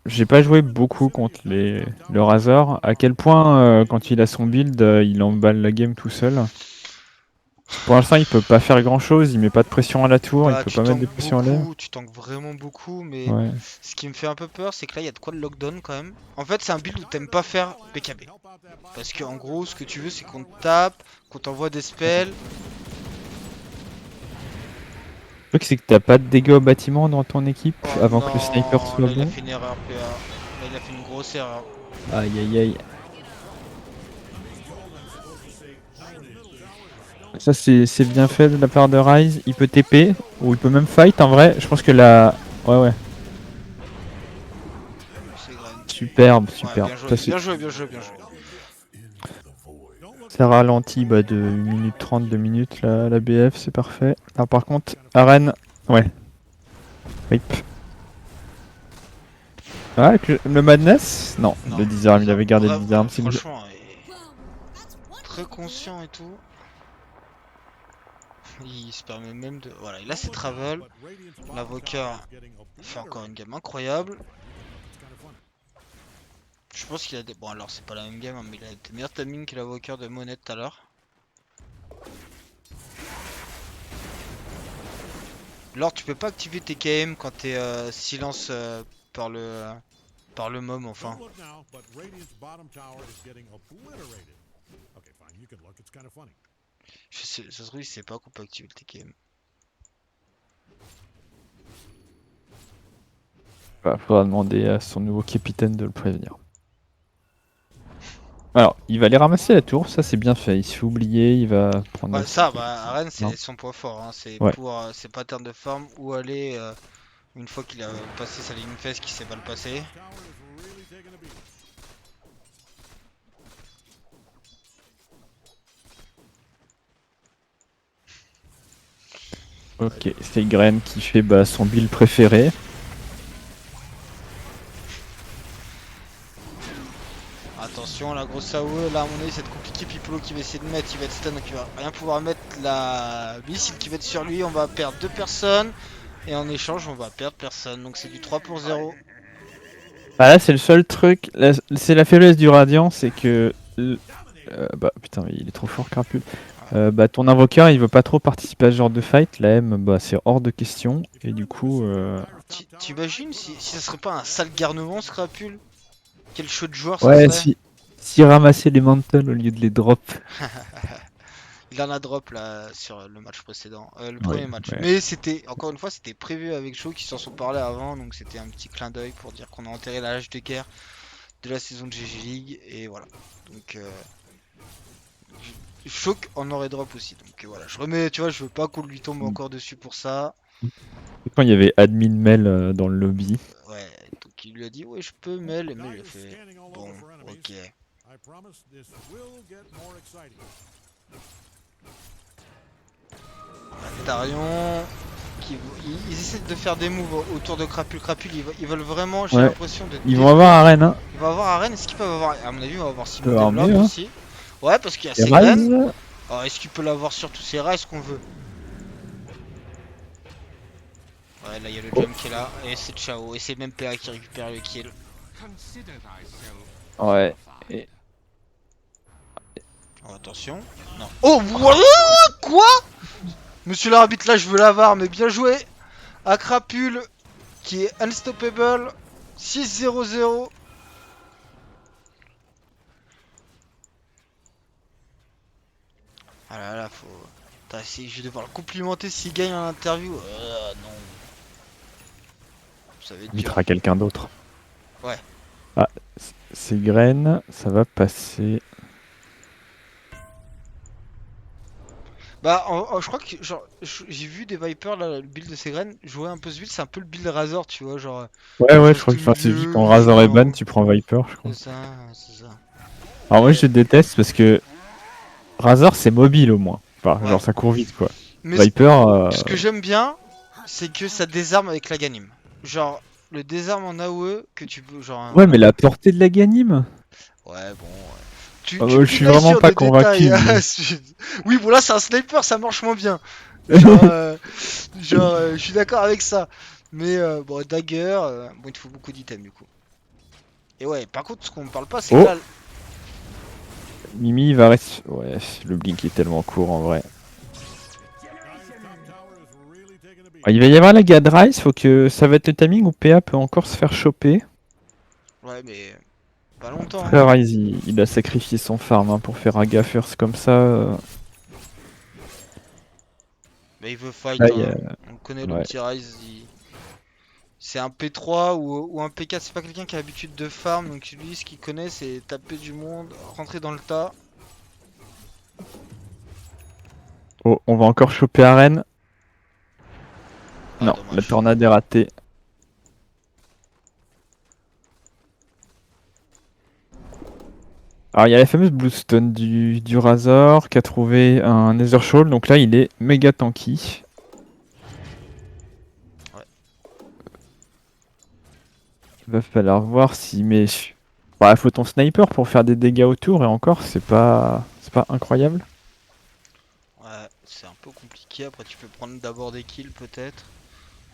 J'ai pas joué beaucoup contre le Razor. À quel point, quand il a son build, il emballe la game tout seul. Pour l'instant, il peut pas faire grand chose. Il met pas de pression à la tour. Il Bah, peut pas mettre de pression à l'air. tu tankes vraiment beaucoup, mais Ouais. ce qui me fait un peu peur, c'est que là, il y a de quoi le lockdown quand même. En fait, c'est un build où t'aimes pas faire BKB. Parce que en gros, ce que tu veux, c'est qu'on te tape, qu'on t'envoie des spells. Le truc, c'est que t'as pas de dégâts au bâtiment dans ton équipe Oh avant que le sniper non, soit là, il a bon. fait une erreur PA. Là, il a fait une grosse erreur. Aïe aïe aïe. Ça c'est bien fait de la part de Ryze. Il peut TP ou il peut même fight en vrai. Je pense que la. Ouais ouais. C'est grave. Superbe, Ouais, superbe. bien joué, Ça, c'est- bien joué, bien joué, bien joué. C'est ralenti bah, de 1 minute 30, 2 minutes la BF, c'est parfait. Alors par contre, Arène, ouais, rip. Ah, avec le Madness? Non, Non, le Disarm, il avait gardé le Disarm. franchement, très conscient et tout. Il se permet même de... Voilà, il a ses travels. L'avocat fait encore une game incroyable. Je pense qu'il a des... Bon alors c'est pas la même game, hein, mais il a des meilleurs timings que l'avocat de Monet tout à l'heure. Lord, tu peux pas activer tes KM quand t'es silence par le mom enfin. Je sais, ça se trouve il sait pas qu'on peut activer le TKM. Bah, faudra demander à son nouveau capitaine de le prévenir. Alors, il va aller ramasser la tour, ça c'est bien fait. Il se fait oublier, il va prendre Ouais, la ça, cité. bah, Arène, Non. c'est son point fort. Hein. C'est Ouais. pour ses patterns de forme où aller une fois qu'il a passé sa ligne fesse, qu'il sait pas le passer. Ok, c'est Gren qui fait bah, son build préféré. Attention, la grosse AOE, là à mon avis c'est compliqué. Pipolo qui va essayer de mettre, il va être stun donc il va rien pouvoir mettre. La missile qui va être sur lui, on va perdre 2 personnes. Et en échange, on va perdre personne. Donc c'est du 3 pour 0. Bah là, c'est le seul truc. C'est la faiblesse du Radiant, c'est que. Bah putain, mais il est trop fort, Crapule. Bah ton invoqueur, il veut pas trop participer à ce genre de fight. La M, bah c'est hors de question. Et du coup. T'imagines si ça serait pas un sale garnement, Scrapule? Quel show de joueur ça Ouais, serait? si ramasser les mantles au lieu de les drop. Il en a drop là sur le match précédent, le Oui, premier match. ouais. Mais c'était, encore une fois, c'était prévu avec Shaw qui s'en sont parlé avant, donc c'était un petit clin d'œil pour dire qu'on a enterré la hache de guerre de la saison de GG League et voilà. Donc Shaw en aurait drop aussi. Donc voilà, je remets, tu vois, je veux pas qu'on lui tombe encore dessus pour ça. Quand il y avait admin mail dans le lobby. Ouais, donc il lui a dit ouais je peux, mais le mail il a fait bon, ok. Darion, ils essaient de faire des moves autour de Crapule. Crapule, ils veulent vraiment, j'ai Ouais. l'impression, de Ils vont avoir détruire. arène, hein. Il va avoir Arène, est-ce qu'ils peuvent avoir. À mon avis, on va avoir Peut Simon avoir Devlop mieux, hein. aussi. Ouais, parce qu'il y a Et ses graines. Rise. Alors, est-ce qu'il peut l'avoir sur tous ses rails, ce qu'on veut? Ouais, là, il y a le Oh. jump qui est là. Et c'est Chao. Et c'est même PA qui récupère le kill. Ouais. Et... Oh, attention. Non. Oh, voilà. Quoi? Monsieur l'arbitre, là, je veux l'avoir, mais bien joué. À Crapule, qui est unstoppable. 6-0-0. Ah là là, faut. Putain, je vais devoir le complimenter s'il gagne en interview. Non. Ça va être dur. Invitera quelqu'un d'autre. Ouais. Ah, c'est graines, ça va passer. Bah, je crois que genre, j'ai vu des Vipers là, le build de ces graines, jouer un peu ce build, c'est un peu le build Razor, tu vois, genre, Ouais, je ouais, je reste crois au que c'est juste milieu, quand je Razor est ban, flanque. tu prends Viper, je crois. C'est ça, c'est ça. Alors moi, Mais, je déteste parce que Razor, c'est mobile au moins. Enfin, ouais. genre, ça court vite, quoi. Mais Viper, ce que j'aime bien, c'est que ça désarme avec la Ganim. Genre, le désarme en AOE, que tu peux, genre, ouais, mais voilà. la portée de la Ganim. Ouais, bon, ouais. Tu me Je suis denies vraiment sur pas des détails. convaincu, mais. Oui, bon, là, c'est un sniper, ça marche moins bien. Genre, je suis d'accord avec ça. Mais bon, Dagger, bon, il te faut beaucoup d'items du coup. Et ouais, par contre, ce qu'on ne parle pas, c'est que Oh, là, Mimi va rester. Ouais, le blink est tellement court en vrai. Ah, il va y avoir la Gadrise, faut que ça va être le timing où PA peut encore se faire choper. ouais, mais pas longtemps. Après, Rise, il a sacrifié son farm hein, pour faire Aga first comme ça. Mais il veut fight, Là, il y hein. a... On connaît le Ouais. petit Rise. C'est un P3 ou un P4, c'est pas quelqu'un qui a l'habitude de farm. Donc lui, ce qu'il connaît, c'est taper du monde, rentrer dans le tas. Oh, on va encore choper Arène. Ah, Non, la dommage. tornade est ratée. Alors il y a la fameuse Bluestone du Razor qui a trouvé un Nether Shawl, donc là il est méga tanky. Ouais. Il va falloir voir si... Mais... Bah, faut ton sniper pour faire des dégâts autour et encore c'est pas incroyable. Ouais, c'est un peu compliqué. Après, tu peux prendre d'abord des kills peut-être.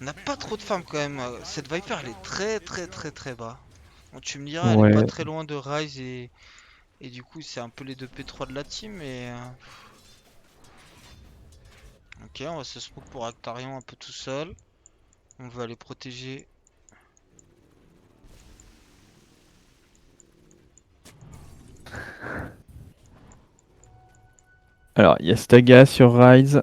On n'a pas trop de farm quand même. Cette Viper, elle est très bas. Bon, tu me diras, elle est pas Ouais. très loin de Rise et du coup, c'est un peu les deux P3 de la team. Mais ok, on va se smoke pour Actarion un peu tout seul. On va aller protéger. Alors il y a Staga sur Rise,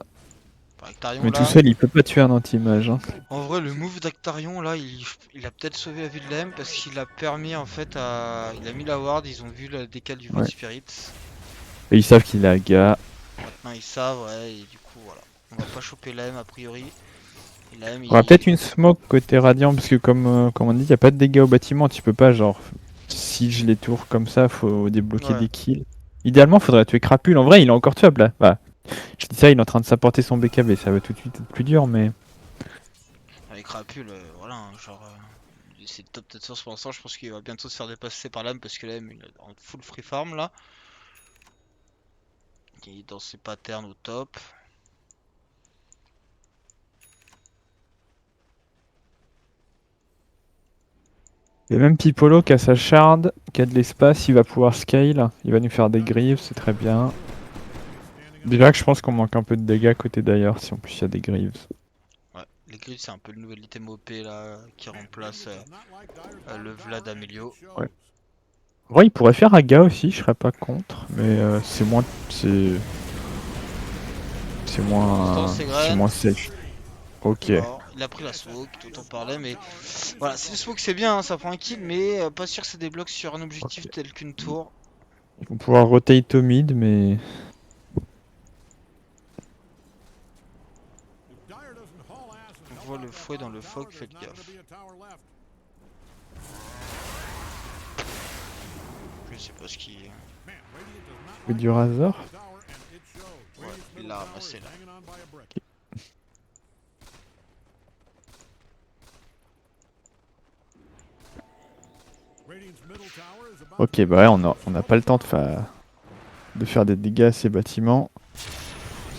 Enfin, Actarion mais tout là. seul il peut pas tuer un anti-mage, hein. En vrai, le move d'Actarion là, il a peut-être sauvé la vie de l'AM parce qu'il a permis en fait à. Il a mis la ward, ils ont vu le décal du Void Ouais. Spirit. Et ils savent qu'il a Ga. Maintenant ils savent, ouais, et du coup voilà. On va pas choper l'AM a priori. Et l'AM Il y aura peut-être il. une smoke côté Radiant, parce que comme on dit, il n'y a pas de dégâts au bâtiment, tu peux pas genre siege les tours comme ça, faut débloquer Ouais, des kills. Idéalement, faudrait tuer Crapule. En vrai, il est encore tuable là. Bah, je dis ça, il est en train de s'apporter son BKB, ça va tout de suite être plus dur, mais avec Rapul, voilà, hein, genre. C'est le top 4 source pour l'instant, je pense qu'il va bientôt se faire dépasser par l'AM parce que l'AM il est en full free farm là. Il est dans ses patterns au top. il y a même Pipolo qui a sa shard, qui a de l'espace, il va pouvoir scale, il va nous faire des griffes, c'est très bien. Déjà que je pense qu'on manque un peu de dégâts côté d'ailleurs, si en plus il y a des griffes. Ouais, les grilles c'est un peu le nouvel item OP là qui remplace le Vlad Amelio. Ouais. En vrai, il pourrait faire Aga aussi, je serais pas contre, mais Pour l'instant c'est c'est Gren, moins safe. Ok. mort. Il a pris la smoke, tout en parlait, mais voilà, si le smoke c'est bien, hein, ça prend un kill, mais pas sûr que ça débloque sur un objectif Ok. tel qu'une tour. Ils vont pouvoir rotate au mid, mais On voit le fouet dans le fog, faites gaffe. Je sais pas ce qui. que du Razor. Ouais, il l'a ramassé là. Ok, bah ouais, on a pas le temps de faire des dégâts à ces bâtiments.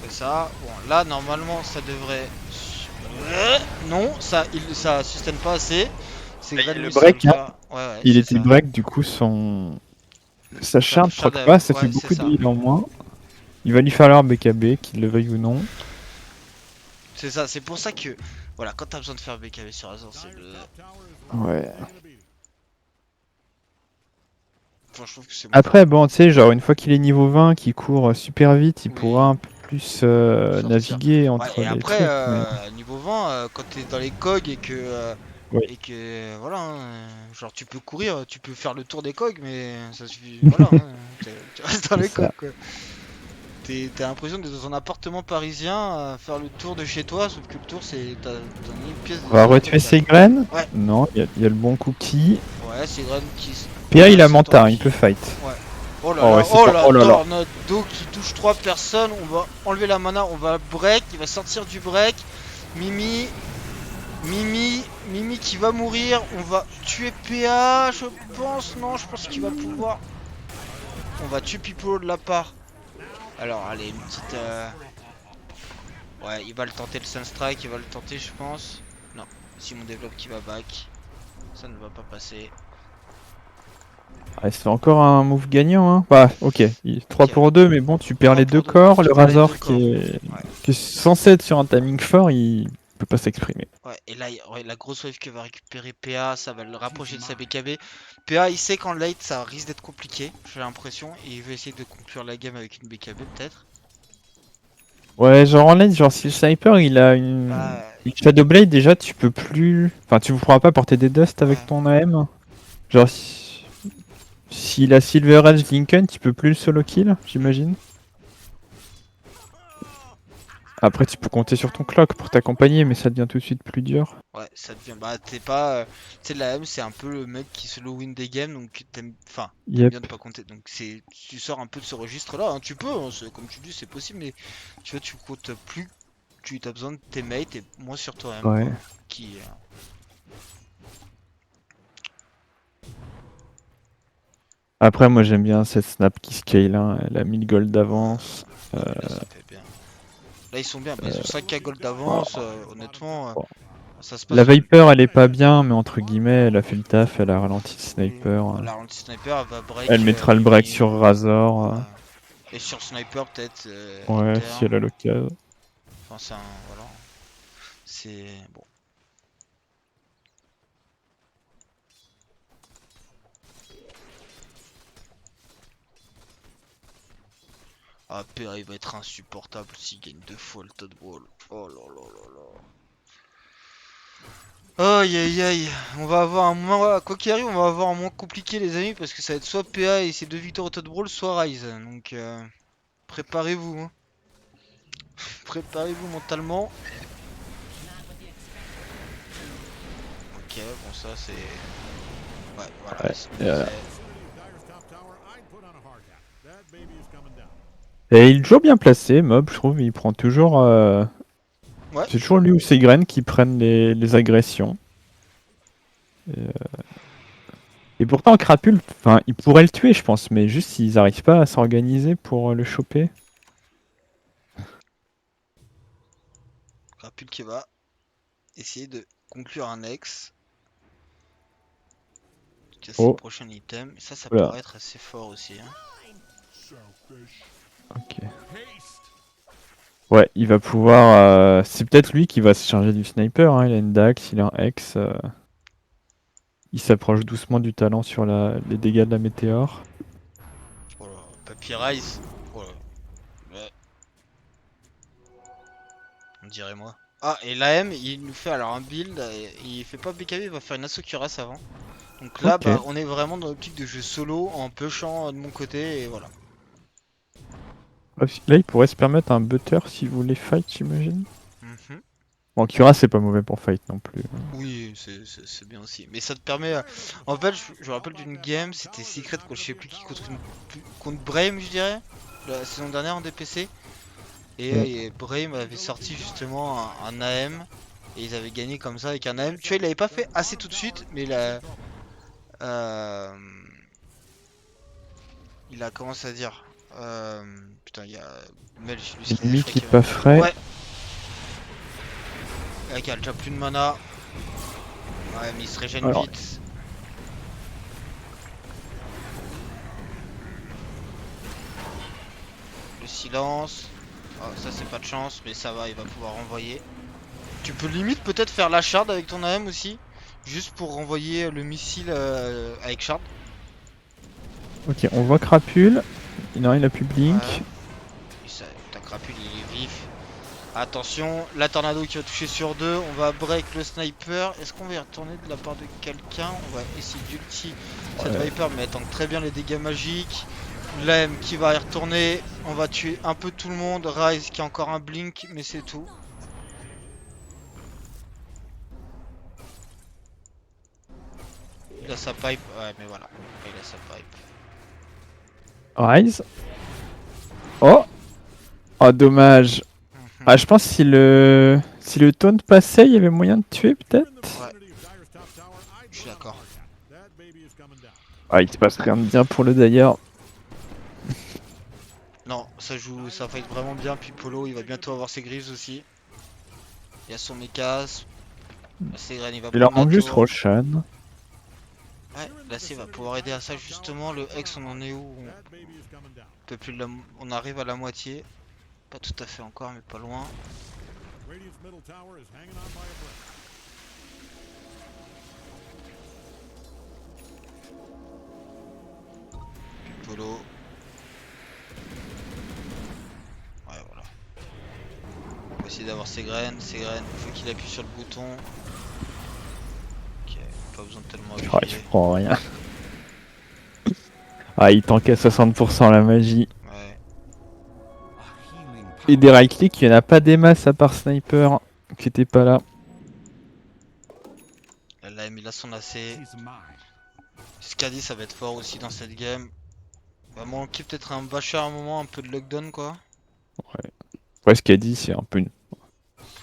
C'est ça. Bon, là normalement ça devrait. Non, ça sustain pas assez. C'est Bah, il y a Gren le lui ça va le break, hein. faire. Ouais, ouais, Il c'est était ça. break, du coup sa charge proc pas, ça fait Ouais, c'est beaucoup de ça. heal en moins. Il va lui falloir BKB, qu'il le veuille ou non. C'est ça, c'est pour ça que. Voilà, quand t'as besoin de faire BKB sur Azor, c'est le. Ouais. Enfin, je trouve que c'est bon. Après, bon, tu sais, genre une fois qu'il est niveau 20, qu'il court super vite, il pourra Oui, un peu plus sortir. naviguer Ouais, entre et les après, trucs, mais... niveau 20, quand t'es dans les cogs Oui. et que voilà, hein, genre tu peux courir, tu peux faire le tour des cogs, mais ça suffit. Voilà, hein, tu restes dans C'est les cogs ça. quoi. T'as l'impression d'être dans un appartement parisien, faire le tour de chez toi, sauf que le tour c'est. T'as une pièce On va de retuer 1 m². ses graines. Ouais, Non, il y a le bon cookie. ouais, c'est Gren qui. PA, il a C'est toi Manta, il qui. peut fight. Ouais. Oh là Oh là, ouais, c'est oh pas... là, Oh là là. Tornado qui touche 3 personnes. On va enlever la mana, on va break. Il va sortir du break. Mimi, Mimi qui va mourir. On va tuer PA, je pense. Non, je pense qu'il va pouvoir. On va tuer Pipo de la part. Alors, allez, une petite. Ouais, il va le tenter le Sunstrike. Il va le tenter, je pense. Non, si mon développe qui va back. Ça ne va pas passer. Ouais, c'est encore un move gagnant, hein. Bah, ok, 3 Ok, pour 2, mais bon, tu perds 3 les deux pour 2. corps. Tu Le perds les deux Razor corps. Ouais. qui est censé être sur un timing fort, il peut pas s'exprimer. Ouais, et là, ouais, la grosse wave que va récupérer PA, ça va le rapprocher de sa BKB. PA, il sait qu'en late, ça risque d'être compliqué, j'ai l'impression, et il veut essayer de conclure la game avec une BKB peut-être. Ouais, genre en lane, genre si le sniper il a Bah, une Shadow Blade, déjà tu peux plus. Enfin, tu ne pourras pas porter des dusts avec ouais. ton AM. Genre, s'il a Silver Edge Lincoln, tu peux plus le solo kill, j'imagine. Après, tu peux compter sur ton clock pour t'accompagner, mais ça devient tout de suite plus dur. Ouais, ça devient. Bah, t'es pas. Tu sais, la M, c'est un peu le mec qui se low win des games, donc t'aimes. Enfin, t'aimes bien ne Yep. pas compter. Donc, c'est. Tu sors un peu de ce registre-là, hein. Tu peux, hein, comme tu dis, c'est possible, mais tu vois, tu comptes plus. Tu as besoin de tes mates et moins sur toi-même, Ouais. quoi. Qui. Après, moi, j'aime bien cette snap qui scale, hein. Elle a 1000 gold d'avance. Non, mais là, ça fait bien. Là, ils sont bien. Bah, ils ont 5K gold Oh, d'avance. Honnêtement, oh. ça se La passe. Viper, elle est pas bien, mais entre guillemets, elle a fait le taf, elle a ralenti le Oui. sniper. La anti-sniper, elle va Elle break mettra le break Yumi. sur Razor. Et sur Sniper, peut-être, à Ouais, si elle terme. a l'occasion. Enfin, c'est un. Voilà. C'est. Bon. Ah, PA, il va être insupportable s'il gagne 2 fois le Todd Brawl. Oh là là là là. Aïe aïe aïe. On va avoir un moment. Quoi qu'il arrive, on va avoir un moment compliqué, les amis, parce que ça va être soit PA et ses 2 victoires au Todd Brawl, soit Rise. Donc, préparez-vous, hein. Préparez-vous mentalement. Ok, bon, ça c'est. Ouais, voilà, Ouais. c'est ce qu'on disait. Et il est toujours bien placé, Mob, je trouve. Il prend toujours. Ouais, C'est toujours lui ou ses graines qui prennent les agressions. Et, et pourtant, Crapule, enfin, il pourrait le tuer, je pense, mais juste ils n'arrivent pas à s'organiser pour le choper. Rapul qui va essayer de conclure un ex. Casser le Oh, prochain item. Et ça voilà. pourrait être assez fort aussi, hein. Ok. Ouais, il va pouvoir. C'est peut-être lui qui va se charger du sniper, hein. Il a une Dax, il a un X. Il s'approche doucement du talent sur les dégâts de la météore. Oh là, Papy Rise. Oh là. Ouais, on dirait moi. Ah, et l'AM, il nous fait alors un build. Il fait pas BKB, il va faire une Asokura avant. Donc là, Ok. bah, on est vraiment dans l'optique de jeu solo en pushant de mon côté et voilà. Là, il pourrait se permettre un butter si vous voulez fight, j'imagine. Mhm. Bon, Cura, c'est pas mauvais pour fight non plus. Oui, c'est bien aussi. Mais ça te permet. En fait, je me rappelle d'une game, c'était Secret contre je sais plus qui, contre Brame, je dirais, la saison dernière en DPC. Ok. Et Brame avait sorti justement un AM. Et ils avaient gagné comme ça avec un AM. Tu vois, il l'avait pas fait assez tout de suite, mais euh, il a commencé à dire. Putain, il y a Melch, lui, je Ennemi crois qui qu'il va. pas frais. Ouais, avec il a déjà plus de mana. Ouais, mais il se régène Alors, vite. Le silence. Oh, ça, c'est pas de chance, mais ça va, il va pouvoir renvoyer. Tu peux limite peut-être faire la shard avec ton AM aussi. Juste pour renvoyer le missile avec shard. ok, on voit Crapule. Non, il a plus Ouais. Blink. Ta crapule, il est vif. Attention, la tornado qui va toucher sur 2. On va break le sniper. Est-ce qu'on va y retourner de la part de quelqu'un? On va essayer d'ulti cette Ouais. Viper, mais elle tank très bien les dégâts magiques. L'AM qui va y retourner. On va tuer un peu tout le monde. Rise qui a encore un blink, mais c'est tout. Il a sa pipe. Ouais, mais voilà. Il a sa pipe. Rise. Oh! Oh, dommage. Ah, Mhm. je pense que si le taunt passait, il y avait moyen de tuer, peut-être? Ouais, je suis d'accord. Ah, il se passe rien de bien pour le d'ailleurs. Non, ça joue, ça fight vraiment bien. Puis Polo, il va bientôt avoir ses griffes aussi. Il y a son mecha. Segren, il va Il leur prendre la manque juste tour. Roshan. Ouais, là, c'est va pouvoir aider à ça justement. Le Hex, on en est où? On peut plus on arrive à la moitié. Pas tout à fait encore, mais pas loin. Puis Polo. Ouais, voilà. On va essayer d'avoir Segren. Segren, il faut qu'il appuie sur le bouton. Ok, pas besoin de tellement Ah, il appuyer. prend rien. Ah, il tank à 60% la magie. Ouais. Et des right click, il y en a pas des masses à part Sniper qui était pas là. Là, il a son AC. Skadi, ça va être fort aussi dans cette game. Va manquer peut-être un Basher à un moment, un peu de lockdown quoi. Ouais. Après, ce qu'il a dit, c'est un peu une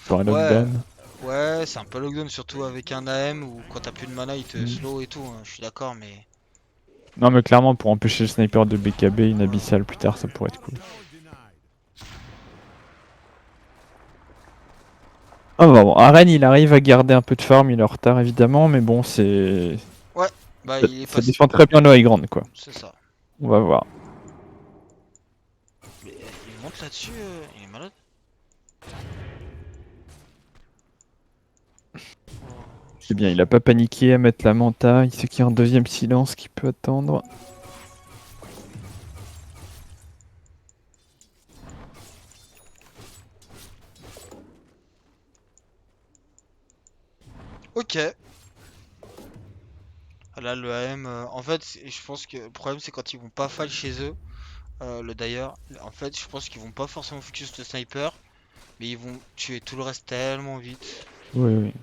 soirée Ouais, lockdown. ouais, c'est un peu lockdown, surtout avec un AM où quand t'as plus de mana, il te Mm. slow et tout. Hein, je suis d'accord, mais. Non, mais clairement, pour empêcher le sniper de BKB, une abyssale plus tard, ça pourrait être cool. Ah bah bon, Arène, il arrive à garder un peu de farm, il est en retard évidemment, mais bon, c'est. Ouais, bah il est Ça passé. défend très bien le high ground, quoi. C'est ça. On va voir. Mais il monte là-dessus, il est malade. Oh, C'est bien, il a pas paniqué à mettre la manta, il sait qu'il y a un deuxième silence qui peut attendre. ok. Là, le AM, en fait, je pense que le problème c'est quand ils vont pas fight chez eux. Le d'ailleurs, en fait, je pense qu'ils vont pas forcément focus le sniper, mais ils vont tuer tout le reste tellement vite. Oui, oui.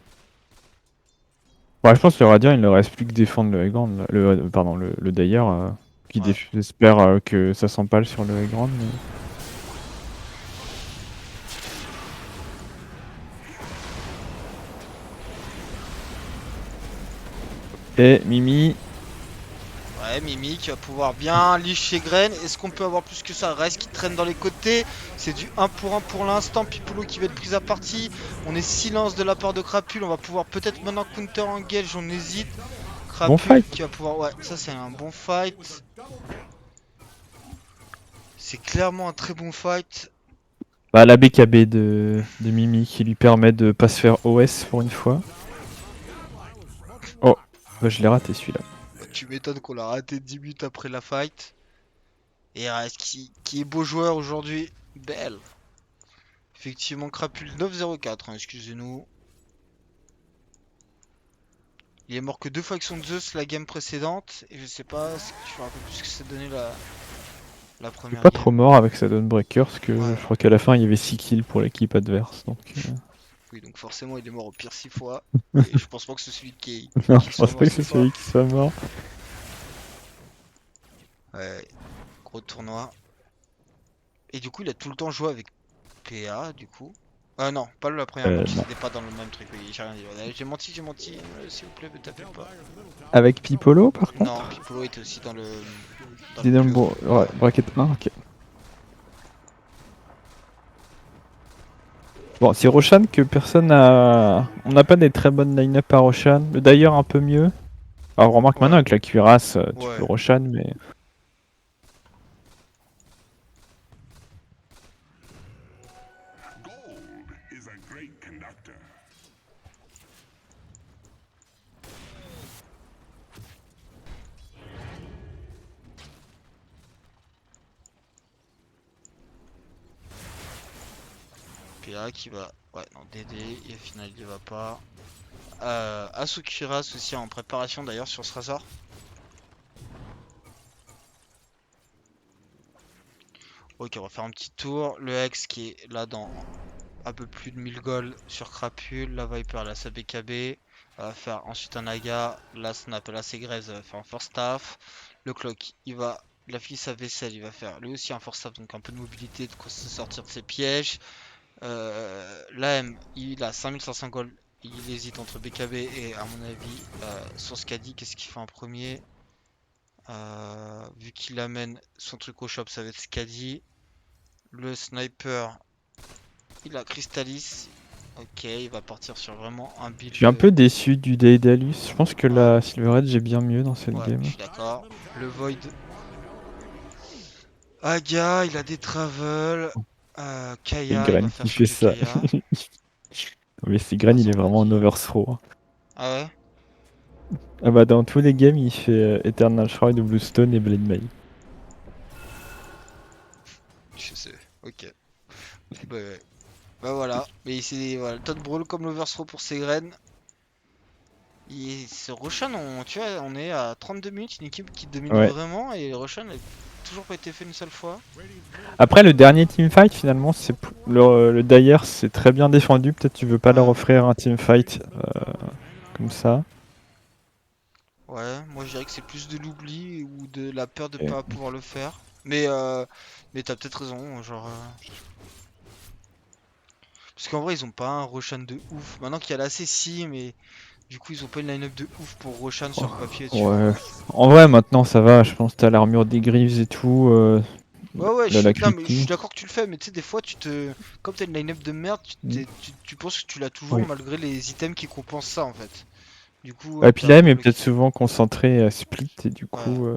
Ouais, je pense que le Radiant, il ne reste plus que défendre le high ground, là. Pardon, le Dire, qui Ouais. espère que ça s'empale sur le high ground. Et Mimi, Ouais, Mimi qui va pouvoir bien licher Graine. Est-ce qu'on peut avoir plus que ça? Reste qui traîne dans les côtés. C'est du 1 pour l'instant. Piccolo qui va être pris à partie. On est silence de la part de Crapule. On va pouvoir peut-être maintenant counter engage. On hésite. bon Crapule fight. qui va pouvoir. Ouais, ça c'est un bon fight. C'est clairement un très bon fight. Bah, la BKB de Mimi qui lui permet de pas se faire OS pour une fois. Oh, bah, je l'ai raté celui-là. Tu m'étonnes qu'on l'a raté 10 minutes après la fight. Et reste qui est beau joueur aujourd'hui. Belle. Effectivement, Crapule 9-0-4, hein, excusez-nous. Il est mort que deux fois avec son Zeus la game précédente. Et je sais pas si tu me rappelles plus ce que ça donnait la Il est première pas trop game. mort avec sa Dawnbreaker parce que Ouais, je crois qu'à la fin il y avait 6 kills pour l'équipe adverse. Donc, oui, donc forcément il est mort au pire 6 fois. Et je pense pas que c'est celui non, qui je soit pense pas mort que 6 c'est fois. celui qui soit mort. Ouais, gros tournoi. Et du coup, il a tout le temps joué avec PA, du coup. Non, pas la première match, Non. c'était pas dans le même truc. Oui, j'ai rien dit. Ouais, j'ai menti, s'il vous plaît, me tapez pas. Avec Pipolo par Non, contre. Piccolo était aussi dans le Des plus haut. ouais, Ouais. bracket 1, ok. Bon, c'est Roshan que personne n'a. On n'a pas des très bonnes line-up à Roshan. D'ailleurs, un peu mieux. Alors, remarque maintenant Ouais, avec la cuirasse, tu peux ouais. Roshan, mais. PA qui va. Ouais, non, DD, et au final il y va pas. Asukiras aussi en préparation d'ailleurs sur ce razor. Ok, on va faire un petit tour. Le Hex qui est là dans un peu plus de 1000 gold sur Crapule. La Viper, elle a sa BKB. On va faire ensuite un Naga. La Snap, elle a ses graises, elle va faire un Force Staff. Le Clock, il va. La fille sa vaisselle, il va faire lui aussi un Force Staff, donc un peu de mobilité, de quoi se sortir de ses pièges. L'AM, il a 5500 gold. Il hésite entre BKB et, à mon avis, sur Skadi, qu'est-ce qu'il fait en premier? Vu qu'il amène son truc au shop, ça va être Skadi. Le sniper, il a Crystalis. Ok, il va partir sur vraiment un Je suis build. un peu déçu du Daedalus. Je pense que Ouais, la Silver Edge est bien mieux dans cette ouais, je game. suis d'accord. Le Void. Aga, il a des travels. Et Kaya, il va Gren faire qui switch fait de ça. Kaya. Mais c'est Gren, il est Razor vraiment en Body. overthrow, hein. Ah ouais? Ah bah dans tous les games, il fait Eternal Shroud, Bluestone et Blade Mail. Je sais. Ok. Bah, ouais. Bah voilà. Mais c'est voilà, Todd Brawl comme l'Overthrow pour ses graines. Ce Roshan, tu vois, on est à 32 minutes, une équipe qui domine Ouais. vraiment et Roshan est toujours pas été fait une seule fois. Après, le dernier teamfight, finalement, le Dire, c'est très bien défendu. Peut-être tu veux pas leur Ouais. offrir un teamfight comme ça. Ouais, moi je dirais que c'est plus de l'oubli ou de la peur de Et- pas pouvoir le faire. Mais t'as peut-être raison, genre. Parce qu'en vrai, ils ont pas un Roshan de ouf. Maintenant qu'il y a la si, mais du coup, ils ont pas une line-up de ouf pour Roshan sur oh, le papier, tu vois. ouais. En vrai, maintenant, ça va. Je pense que t'as l'armure des Greaves et tout. Ouais, ouais, La non, mais je suis Lacriti. d'accord que tu le fais, mais tu sais, des fois, comme t'as une line-up de merde, Mm. tu penses que tu l'as toujours Oui. malgré les items qui compensent ça, en fait. Du coup, Et t'es puis un la M peu est peut-être bloqué. souvent concentrée à split et du Ouais. coup.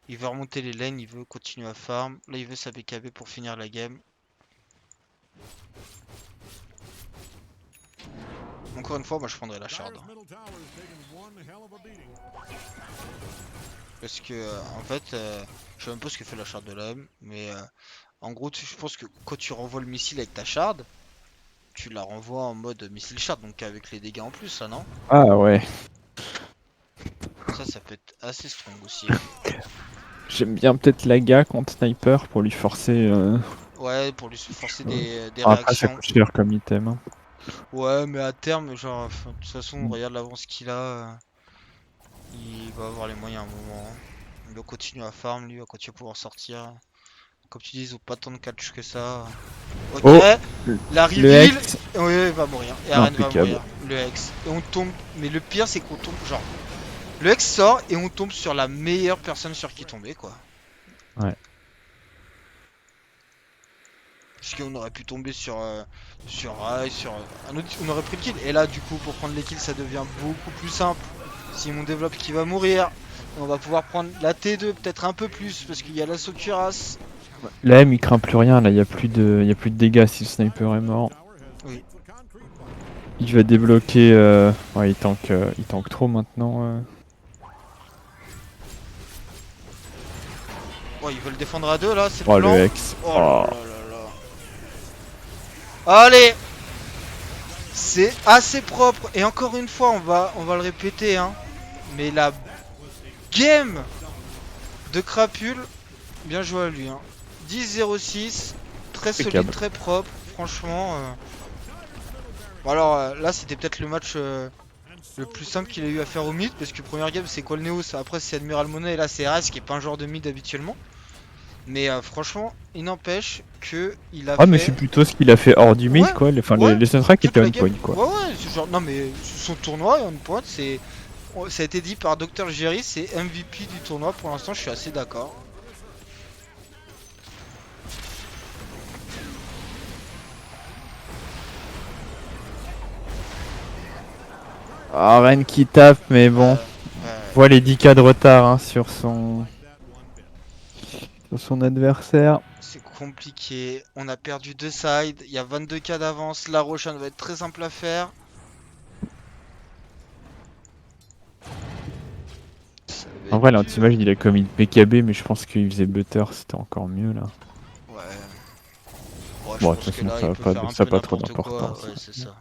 Il veut remonter les lanes, il veut continuer à farm. Là, il veut sa BKB pour finir la game. Encore une fois, moi, je prendrais la shard, hein. Parce que, en fait, je sais même pas ce que fait la shard de l'homme, mais en gros, je pense que quand tu renvoies le missile avec ta shard, tu la renvoies en mode missile shard, donc avec les dégâts en plus, ça, non? Ah ouais. Ça peut être assez strong aussi, hein. J'aime bien peut-être Laga contre Sniper pour lui forcer. Ouais, pour lui forcer des Bon, après, ça réactions. coûte cher comme item, hein. Ouais, mais à terme, genre, enfin, de toute façon, Mm. regarde l'avance qu'il a. Il va avoir les moyens à un moment, hein. Il va continuer à farm, lui, il va continuer à pouvoir sortir. Comme tu dis, ils ont pas tant de catch que ça. Ok, Oh, la le reveal. Hex. Oui, il va mourir. Et Aren va Impeccable. mourir. Le Hex. Et on tombe. Mais le pire, c'est qu'on tombe. Genre, le Hex sort et on tombe sur la meilleure personne sur qui tomber, quoi. Ouais. Parce qu'on aurait pu tomber sur Rai, sur un autre. On aurait pris le kill. Et là, du coup, pour prendre les kills, ça devient beaucoup plus simple. Si on développe qui va mourir, on va pouvoir prendre la T2 peut-être un peu plus parce qu'il y a la Sokuras. La M, il craint plus rien, là, il y a plus de dégâts si le sniper est mort. Oui. Il va débloquer. Ouais, il tank trop maintenant. Ouais, ils veulent défendre à deux là, c'est le Oh, le plan. Hex. Oh là Oh. là là là. Allez, c'est assez propre. Et encore une fois, on va le répéter, hein. Mais la game de Crapule, bien joué à lui, hein. 10-06, très solide, Impeccable. très propre. Franchement. Bon alors là, c'était peut-être le match le plus simple qu'il a eu à faire au mid. Parce que première game, c'est Colneos. Après, c'est Admiral Monet. Et là, c'est Ras qui est pas un joueur de mid habituellement. Mais franchement, il n'empêche que il a Ah, mais c'est fait. plutôt ce qu'il a fait hors du mid, Ouais, quoi. Enfin, ouais, les soundtracks toute étaient la on game. point, quoi. Ouais, ouais, c'est genre. Non, mais son tournoi est on point. Ça a été dit par Dr. Jerry, c'est MVP du tournoi. Pour l'instant, je suis assez d'accord. Ah, Ren qui tape, mais bon. Ouais. Voit les 10K de retard hein, sur son adversaire. C'est compliqué. On a perdu deux sides. Il y a 22K d'avance. La Roshan va être très simple à faire. Ça va En être vrai, dur. l'anti-mage, il a commis PKB, mais je pense qu'il faisait butter, c'était encore mieux là. Ouais. Ouais, je Bon, de toute pense que façon, là, il peut faire un ça a peu pas trop n'importe quoi. d'importance. Ouais, c'est ça.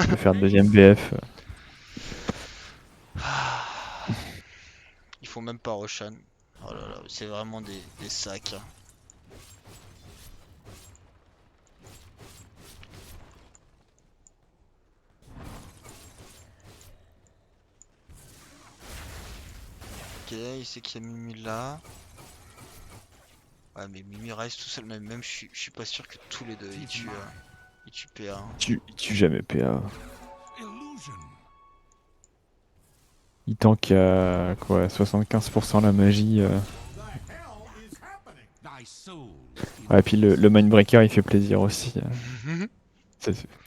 Il peut faire deuxième BF. Il faut même pas Roshan. Oh là là, c'est vraiment des sacs, hein. Ok, il sait qu'il y a Mimi là. Ouais, mais Mimi reste tout seul. Même je suis pas sûr que tous les deux ils tuent PA, hein. Il tue jamais PA. Il tank à quoi 75% la magie. Ouais, puis le Mindbreaker il fait plaisir aussi.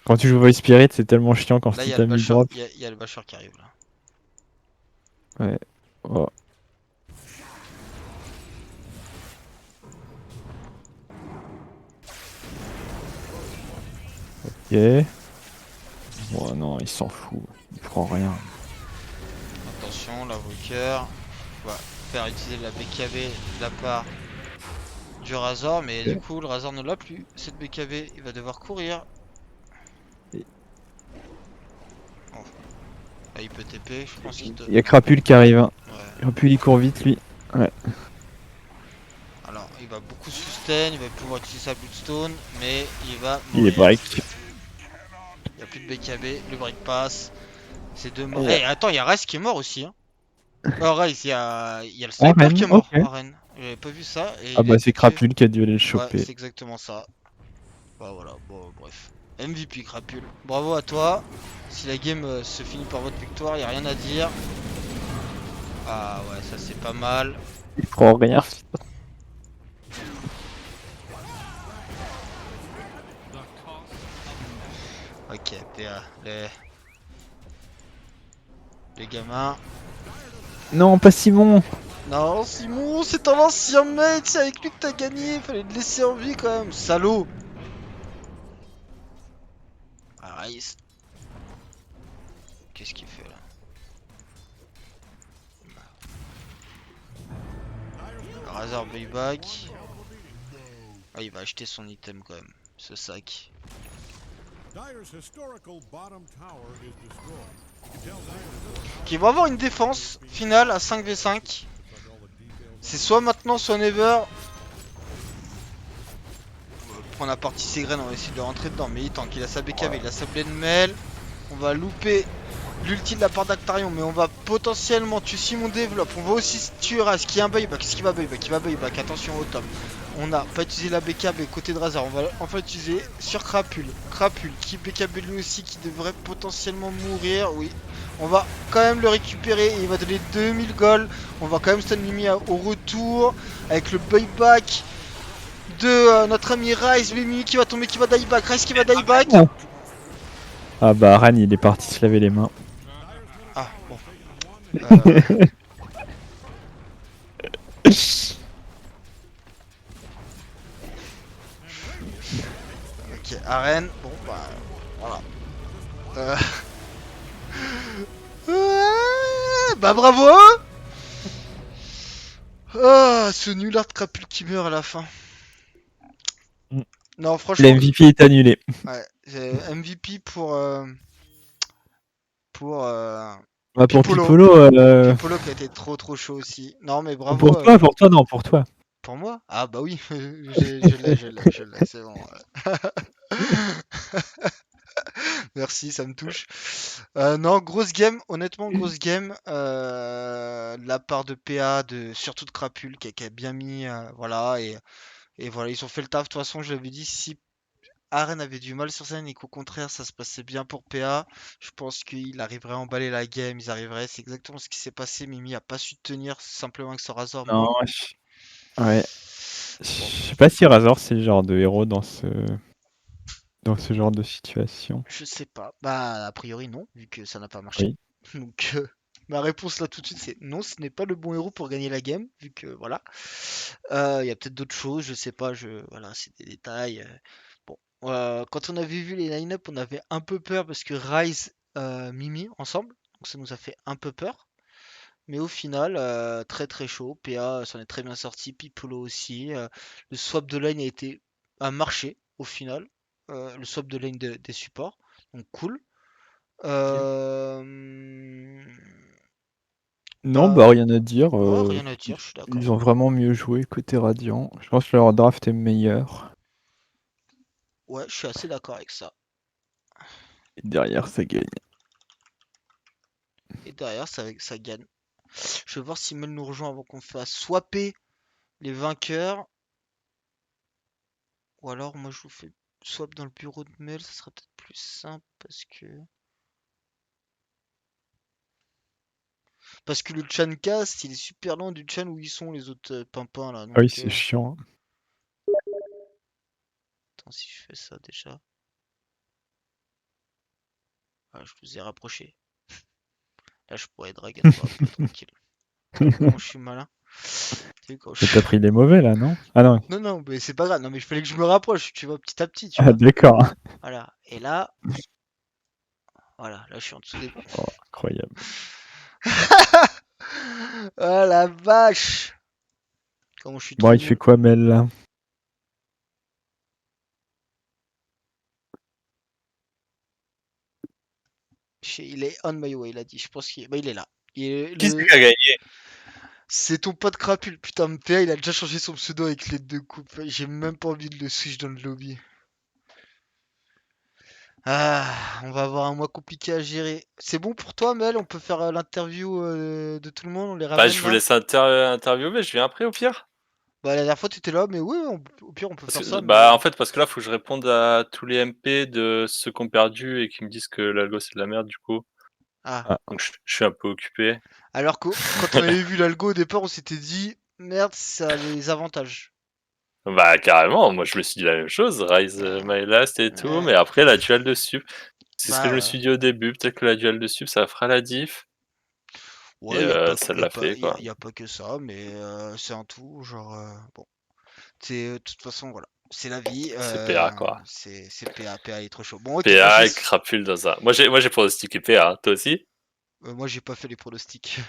Quand tu joues Voice Spirit, c'est tellement chiant quand Là, cet il y a le item il Bachar, drop. il y a le Bachar qui arrive là. Ouais. Oh. Ok. Bon, non, il s'en fout. Il prend rien. Attention, l'invoqueur va faire utiliser la BKB de la part du Razor, mais du Ok. coup, le Razor ne l'a plus. Cette BKB, il va devoir courir. Oh. Là, il peut TP, je pense qu'il te. Il y a Non. Crapule qui arrive. Hein. Ouais. Crapule il court vite lui. Ouais. il va beaucoup sustain, il va pouvoir utiliser sa Bloodstone, mais il va Il est mourir. break. Il n'y a plus de BKB, le break pass. C'est deux morts. Et Eh, attends, il y a Rice qui est mort aussi. Hein. Oh, Rice, il y a le sniper qui Arène, est mort, ok. Arène. J'avais pas vu ça et Ah il a bah été c'est tué. Crapule qui a dû aller le Ouais, choper. c'est exactement ça. Bah voilà, bon, bref. MVP Crapule. Bravo à toi. Si la game se finit par votre victoire, y a rien à dire. Ah ouais, ça c'est pas mal. Il prend rien. Ok, PA, les gamins. Non, pas Simon. Non, Simon, c'est un ancien mate, c'est avec lui que t'as gagné. Fallait le laisser en vie quand même, salaud. Ah, Rice, qu'est-ce qu'il fait là? Razor Buyback. Ah, il va acheter son item quand même, ce sac. Qui va avoir une défense finale à 5v5. C'est soit maintenant, soit never. On va prendre la partie Seigren, on va essayer de rentrer dedans. Mais tant qu'il a sa BKB, il a sa Blade Mail. On va louper l'ulti de la part d'Actarion, mais on va potentiellement tuer Simon Développe. On va aussi tuer Raz qui a un buyback. Qu'est-ce qu'il va buyback? Il va buyback. Attention au top. On n'a pas utilisé la BKB côté de Razor. On va enfin l'utiliser sur Crapule. Crapule qui BKB lui aussi, qui devrait potentiellement mourir. Oui. On va quand même le récupérer et il va donner 2000 gold. On va quand même stun Mimi au retour avec le buyback de notre ami Rise. Mimi qui va tomber, qui va dieback. Rise qui va dieback. Ah bah Arène, il est parti se laver les mains. Ah bon. Euh, ok, arène. Bon bah voilà. Euh... bah bravo. Ah, ce nulard de crapule qui meurt à la fin. Non, franchement, L'MVP est annulé. ouais, MVP pour Bah pour Pipolo. Pipolo, Pipolo qui a été trop chaud aussi. Non mais bravo. pour toi, non, pour toi. Pour moi? Ah bah oui, je l'ai, c'est bon. Merci, ça me touche. Non, grosse game, honnêtement, grosse game. De la part de PA, surtout de Crapule, qui a bien mis. Voilà, et voilà, ils ont fait le taf. De toute façon, je l'avais dit, si Aren avait du mal sur scène et qu'au contraire, ça se passait bien pour PA, je pense qu'il arriverait à emballer la game. Ils arriveraient. C'est exactement ce qui s'est passé. Mimi a pas su tenir simplement avec son Razor Non, mort. ouais. Je Bon, sais pas si Razor c'est le genre de héros dans ce genre de situation. je sais pas. Bah, a priori, non, vu que ça n'a pas marché. Oui. Donc, ma réponse là tout de suite, c'est non, ce n'est pas le bon héros pour gagner la game, vu que voilà. Il y a peut-être d'autres choses, je sais pas, voilà, c'est des détails. Bon, quand on avait vu les line-up, on avait un peu peur parce que Rise, Mimi ensemble, donc ça nous a fait un peu peur. Mais au final, très chaud. PA s'en est très bien sorti, Pipolo aussi. Le swap de lane a marché au final. Le swap de lane des supports, donc cool. Ok. Euh, Non, Bah, bah rien à dire. ouais, rien à dire, je suis Ils d'accord. ont vraiment mieux joué côté Radiant. Je pense que leur draft est meilleur. Ouais, je suis assez d'accord avec ça. Et derrière, ça gagne. Et derrière, ça gagne. Je vais voir si Mel nous rejoint avant qu'on fasse swapper les vainqueurs. Ou alors, moi, je vous fais swap dans le bureau de Mel, ça sera peut-être plus simple parce que le Chan cast, il est super loin du Chan où ils sont les autres pimpins là. Ah oui, Donc, c'est chiant. attends, si je fais ça déjà. Ah, je vous ai rapproché. Là, je pourrais drag à 3 un peu tranquille. T'as vu comment je suis malin? T'as vu quand Mais t'as pris les mauvais là, non? Ah non. Non, non, mais c'est pas grave. Non, mais il fallait que je me rapproche, tu vois, petit à petit, tu Ah vois. d'accord. Voilà. Et là, voilà, là, je suis en dessous des. Oh, incroyable. Ah la vache! Comment je suis Bon, trop il fait nul. quoi Mel là? Il est on my way, il a dit. Je pense qu'il bah, il est là. Il est Qui c'est le... qui a gagné? C'est ton pote Crapule. Putain, PA, il a déjà changé son pseudo avec les deux coupes. J'ai même pas envie de le switch dans le lobby. On va avoir un mois compliqué à gérer. C'est bon pour toi, Mel? On peut faire l'interview de tout le monde, on les Bah, ramène je vous là? laisse interviewer, je viens après au pire. Bah, la dernière fois, t'étais là, mais oui, au pire, on peut Parce faire que, ça, mais. bah, en fait, parce que là, faut que je réponde à tous les MP de ceux qui ont perdu et qui me disent que l'algo c'est de la merde du coup. Ah. Ah, Donc je suis un peu occupé. Alors que quand on avait vu l'algo au départ, on s'était dit, merde, ça a des avantages. Bah, carrément, moi je me suis dit la même chose, Rise Euh, My Last et tout, ouais, mais après la dual de sup, c'est ce que je bah, me suis dit au début, peut-être que la dual de sup ça fera la diff, et ouais, y a pas que, ça l'a fait quoi. y a pas que ça, mais c'est un tout, genre, bon. C'est, de toute façon, voilà. C'est la vie, C'est PA quoi. c'est PA, PA est trop chaud. Bon, ok, bah, PA et crapule dans un. Moi j'ai pronostiqué PA, toi aussi? moi, j'ai pas fait les pronostics.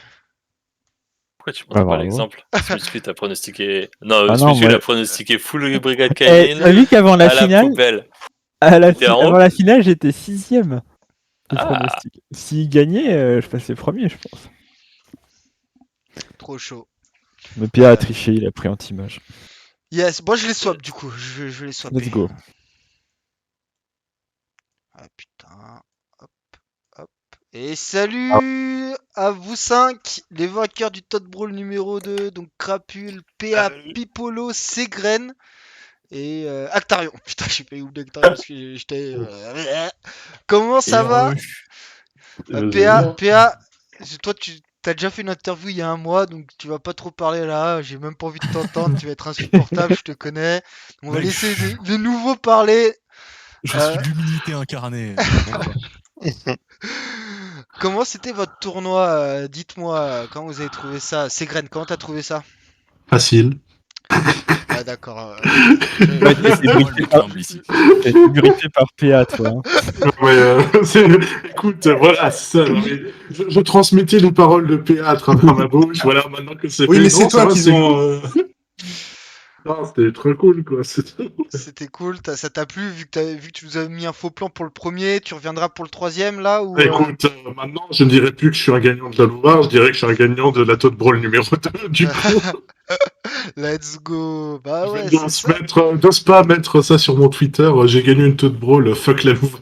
Pourquoi tu bah montres pas bravo. l'exemple? Smithy t'as pronostiqué. Non, Ah non, Smithy il moi. a pronostiqué full Brigade Eh, Canine t'as vu qu'avant la à la finale, poubelle. T'es en avant haut? la finale, j'étais sixième de Ah! pronostic. S'il gagnait, je passais premier, je pense. Trop chaud. Mais Pierre a Euh, triché, il a pris anti-mage. yes, moi, je les swap, du coup. Je vais les Let's swapper. go. Ah, putain. Hop, hop. Et salut à vous 5, les vainqueurs du Todd Brawl numéro 2. Donc, Crapule, PA, Pipolo, Segren et Actarion. Putain, j'ai pas oublié Actarion parce que j'étais. Comment ça va? PA, toi tu t'as déjà fait une interview il y a un mois, donc tu vas pas trop parler là, j'ai même pas envie de t'entendre, tu vas être insupportable, je te connais. On va Mec, laisser de nouveau parler. je suis Euh, l'humilité incarnée. Bonjour. comment c'était votre tournoi? Dites-moi, comment vous avez trouvé ça? Segren, comment t'as trouvé ça? Facile. Ouais, d'accord. Ouais, t'as été Moi le briefé mec par, humble ici. t'as été briefé par PA, toi. Hein. Ouais, écoute, voilà, c'est ça. Non, mais je transmettais les paroles de PA à travers ma bouche. Voilà, maintenant que c'est Oui, fait, mais non, c'est ça toi va, qu'ils c'est ont. cool. Non, c'était trop cool, quoi. C'était cool, ça t'a plu vu que tu nous as mis un faux plan pour le premier, tu reviendras pour le troisième là ou Écoute, maintenant, je ne dirais plus que je suis un gagnant de la Loire, je dirais que je suis un gagnant de la Tote Brawl numéro 2, du coup. Let's go. Bah Je ouais, viens c'est ça. d'ose pas mettre ça sur mon Twitter, j'ai gagné une Tote Brawl, fuck la Louvre.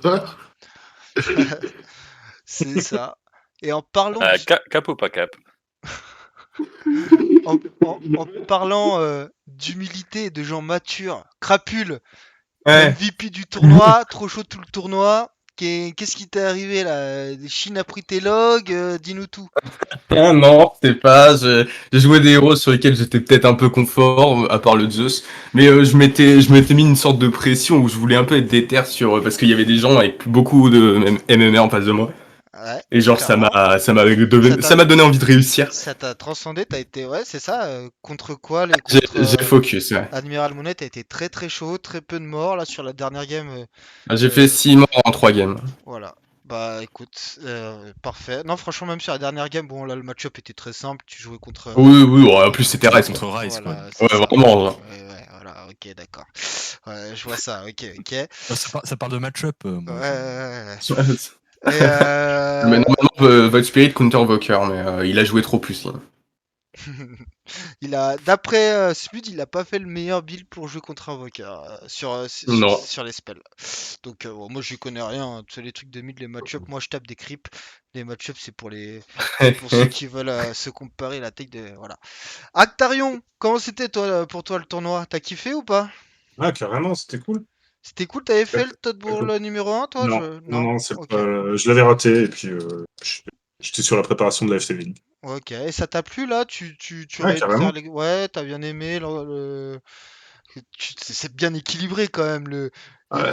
C'est ça. Et en parlant Cap ou pas cap? en parlant d'humilité et de gens matures, Crapule, Ouais. MVP du tournoi, trop chaud tout le tournoi. Qu'est-ce qui t'est arrivé là? Chine a pris tes logs, dis-nous tout. Ah non, c'est pas. J'ai joué des héros sur lesquels j'étais peut-être un peu confort, à part le Zeus. Mais je m'étais mis une sorte de pression où je voulais un peu être déter sur. Parce qu'il y avait des gens avec beaucoup de MMR en face de moi. Ouais, Et genre, clairement. Ça ça t'a m'a donné envie de réussir. ça t'a transcendé, t'as été. Ouais, c'est ça. Contre quoi les contre J'ai focus, ouais. Admiral Monet, t'as été très très chaud, très peu de morts là sur la dernière game. J'ai fait Euh, 6 morts en 3 games. Voilà. Bah écoute, parfait. Non, franchement, même sur la dernière game, bon là le match-up était très simple. Tu jouais contre. Oui, oui, ouais, en plus c'était Tu joues Rice, quoi. contre Rice, quoi. Voilà, c'est Ouais, ça. vraiment. Genre. Ouais, ouais, voilà, ok, d'accord. Ouais, je vois ça, ok, ok. Ça parle de match-up, Ouais, moi. ouais, ouais. Ouais, Et mais normalement, Void Spirit counter Invoker, mais il a joué trop plus. Hein. d'après Spud, il a pas fait le meilleur build pour jouer contre Invoker Non. sur les spells. Donc bon, moi j'y connais rien. Tu sais, les trucs de mid, les match-up, moi je tape des creeps. Les match-up c'est pour ceux qui veulent se comparer la tech de voilà. Actarion, comment c'était toi pour toi le tournoi? T'as kiffé ou pas? Ah, carrément, c'était cool. C'était cool, t'avais fait le Todd Bowl numéro 1 toi? Non, non, Non? non, c'est Ok. pas... je l'avais raté, et puis j'étais sur la préparation de la FT League. Ok, et ça t'a plu là? Tu Ouais, carrément. réitères les. Ouais, t'as bien aimé c'est bien équilibré quand même.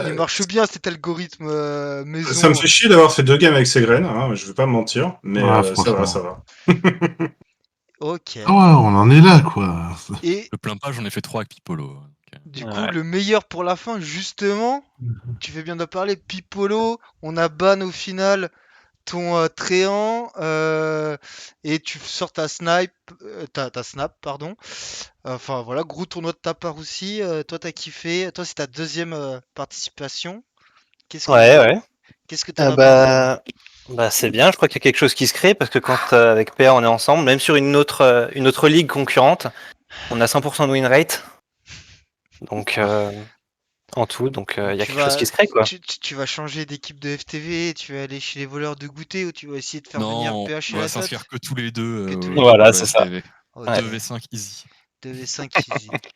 Il Ouais, marche bien cet algorithme ça me maison. fait chier d'avoir fait 2 games avec ces graines, hein, je vais pas me mentir, mais Ah, ça va, franchement. ça va. Ok. Ah ouais, on en est là, quoi. Et Je me plains pas, j'en ai fait 3 avec Pipolo. Donc, du coup, Ouais. le meilleur pour la fin, justement, tu fais bien de parler, Pipolo, on a ban au final ton Tréant et tu sors ta snap, pardon. Enfin voilà, gros tournoi de ta part aussi. Toi, t'as kiffé. Toi, c'est ta deuxième participation. Qu'est-ce Ouais, que ouais. Qu'est-ce que t'en as pensé? Bah c'est bien, je crois qu'il y a quelque chose qui se crée parce que quand avec PA on est ensemble, même sur une autre ligue concurrente, on a 100% de win rate. Donc en tout, donc il y a Tu quelque chose vas, qui se crée quoi. tu vas changer d'équipe de FTV, tu vas aller chez les voleurs de goûter ou tu vas essayer de faire venir Non, PH chez on va la s'inscrire TOT? que tous les deux. Que tous les deux. Voilà, c'est ça. FTV. Ok. Ouais. 2v5 easy. 2v5 easy. Ok.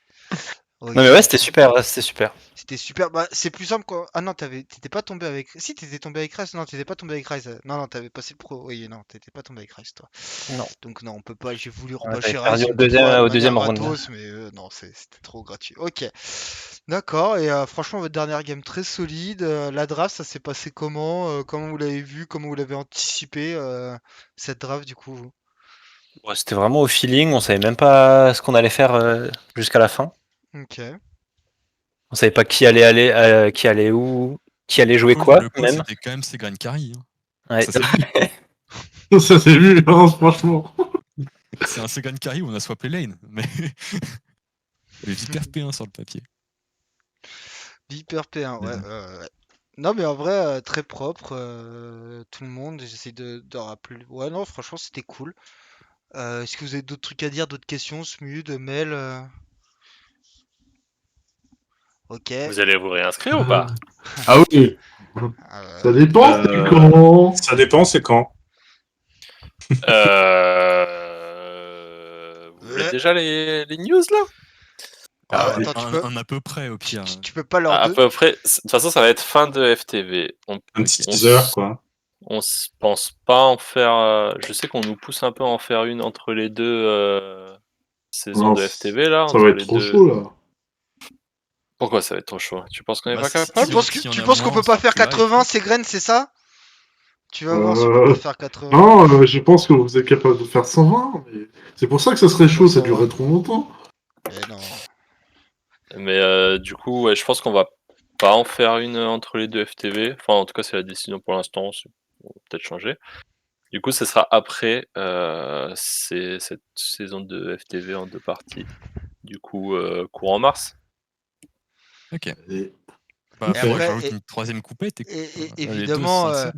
Non mais ouais, c'était super, ouais, c'était super. C'était super. Bah, c'est plus simple quoi. Ah non, t'étais pas tombé avec. Si, t'étais tombé avec Rice. Non, t'étais pas tombé avec Rice. Non, non, t'avais passé le pro. Oui, non, t'étais pas tombé avec Rice, toi. Non. Donc, non, on peut pas. J'ai voulu Ouais, rebâcher j'avais Rice perdu une fois de au manière deuxième round. gratos, mais non, c'était trop gratuit. Ok. D'accord. Et franchement, votre dernière game très solide. La draft, ça s'est passé comment? Comment vous l'avez vu? Comment vous l'avez anticipé cette draft du coup? Vous Ouais, c'était vraiment au feeling, on savait même pas ce qu'on allait faire jusqu'à la fin. Ok. On savait pas qui allait où, qui allait jouer Oh, quoi le call, même. c'était quand même Segan Carry. Ouais. Ça s'est vu. Ça s'est vu, hein, franchement. C'est un Segan Carry où on a swappé lane. Mais Viper P1 sur le papier. Viper P1, ouais. Mhm. Ouais. Non, mais en vrai, très propre. Tout le monde, j'essaie de rappeler. Ouais, non, franchement, c'était cool. Est-ce que vous avez d'autres trucs à dire, d'autres questions, Smud, Mel Ok. Vous allez vous réinscrire ou pas? Ah oui, ça dépend, c'est Euh, quand. Ça dépend, c'est quand. Vous voulez déjà les news là? Ah, ouais. attends, tu peux, Un à peu près au pire. tu peux pas leur À donner. peu près. De toute façon, ça va être fin de FTV. On 26 heures, quoi. pense pas en faire. Je sais qu'on nous pousse un peu à en faire une entre les deux saisons Non, de FTV là. Ça Entre va être les trop deux. chaud, là. Pourquoi ça va être trop chaud? Tu penses qu'on est Bah, pas si- capable? Tu penses si on tu a penses qu'on moins, peut pas ça faire peut 80, c'est graines, c'est ça? Tu vas voir si on Euh, peut pas faire 80. Non, je pense que vous êtes capable de faire 120, mais c'est pour ça que ça serait chaud, ça 120. durerait trop longtemps. Eh non. Mais du coup, ouais, je pense qu'on va pas en faire une entre les deux FTV. Enfin, en tout cas, c'est la décision pour l'instant. On va peut-être changer. Du coup, ce sera après cette saison de FTV en 2 parties. Du coup, courant mars. Ok. Et- Bah, Et faudrait que après, j'ajoute une troisième coupette. Écoute, et les deux évidemment, sont seuls.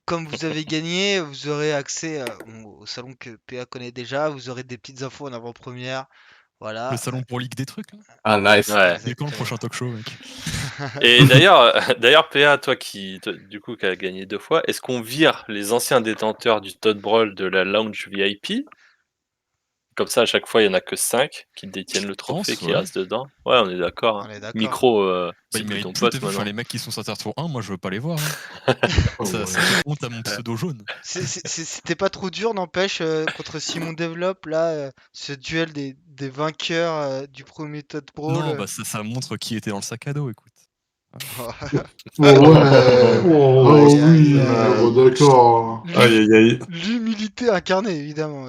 comme vous avez gagné, vous aurez accès au salon que PA connaît déjà. Vous aurez des petites infos en avant-première. Le Voilà. salon pour Ligue des trucs. Là. Ah, nice. Ouais. C'est quand le prochain talk show, mec? Et d'ailleurs, PA, toi du coup, qui a gagné 2 fois, est-ce qu'on vire les anciens détenteurs du Todd Brawl de la lounge VIP? Comme ça, à chaque fois, il y en a que 5 qui détiennent le trophée, pense, qui ouais. restent dedans. Ouais, on est d'accord. On est d'accord. Micro, Bah, c'est ils plus méritent ton tout, pote t'as vu, enfin, maintenant. les mecs qui sont sur Terre Tour 1, moi je veux pas les voir. Hein. Oh, Ça ouais. fait honte à mon pseudo jaune. C'était pas trop dur, n'empêche, contre Simon Develop, là, ce duel des vainqueurs du premier Todd Brawl. Non, bah ça montre qui était dans le sac à dos, écoute. Oh, ouais. Oh, Aïe, aïe, oui, aïe. bon, d'accord. Aïe, aïe, aïe. L'humilité incarnée, évidemment.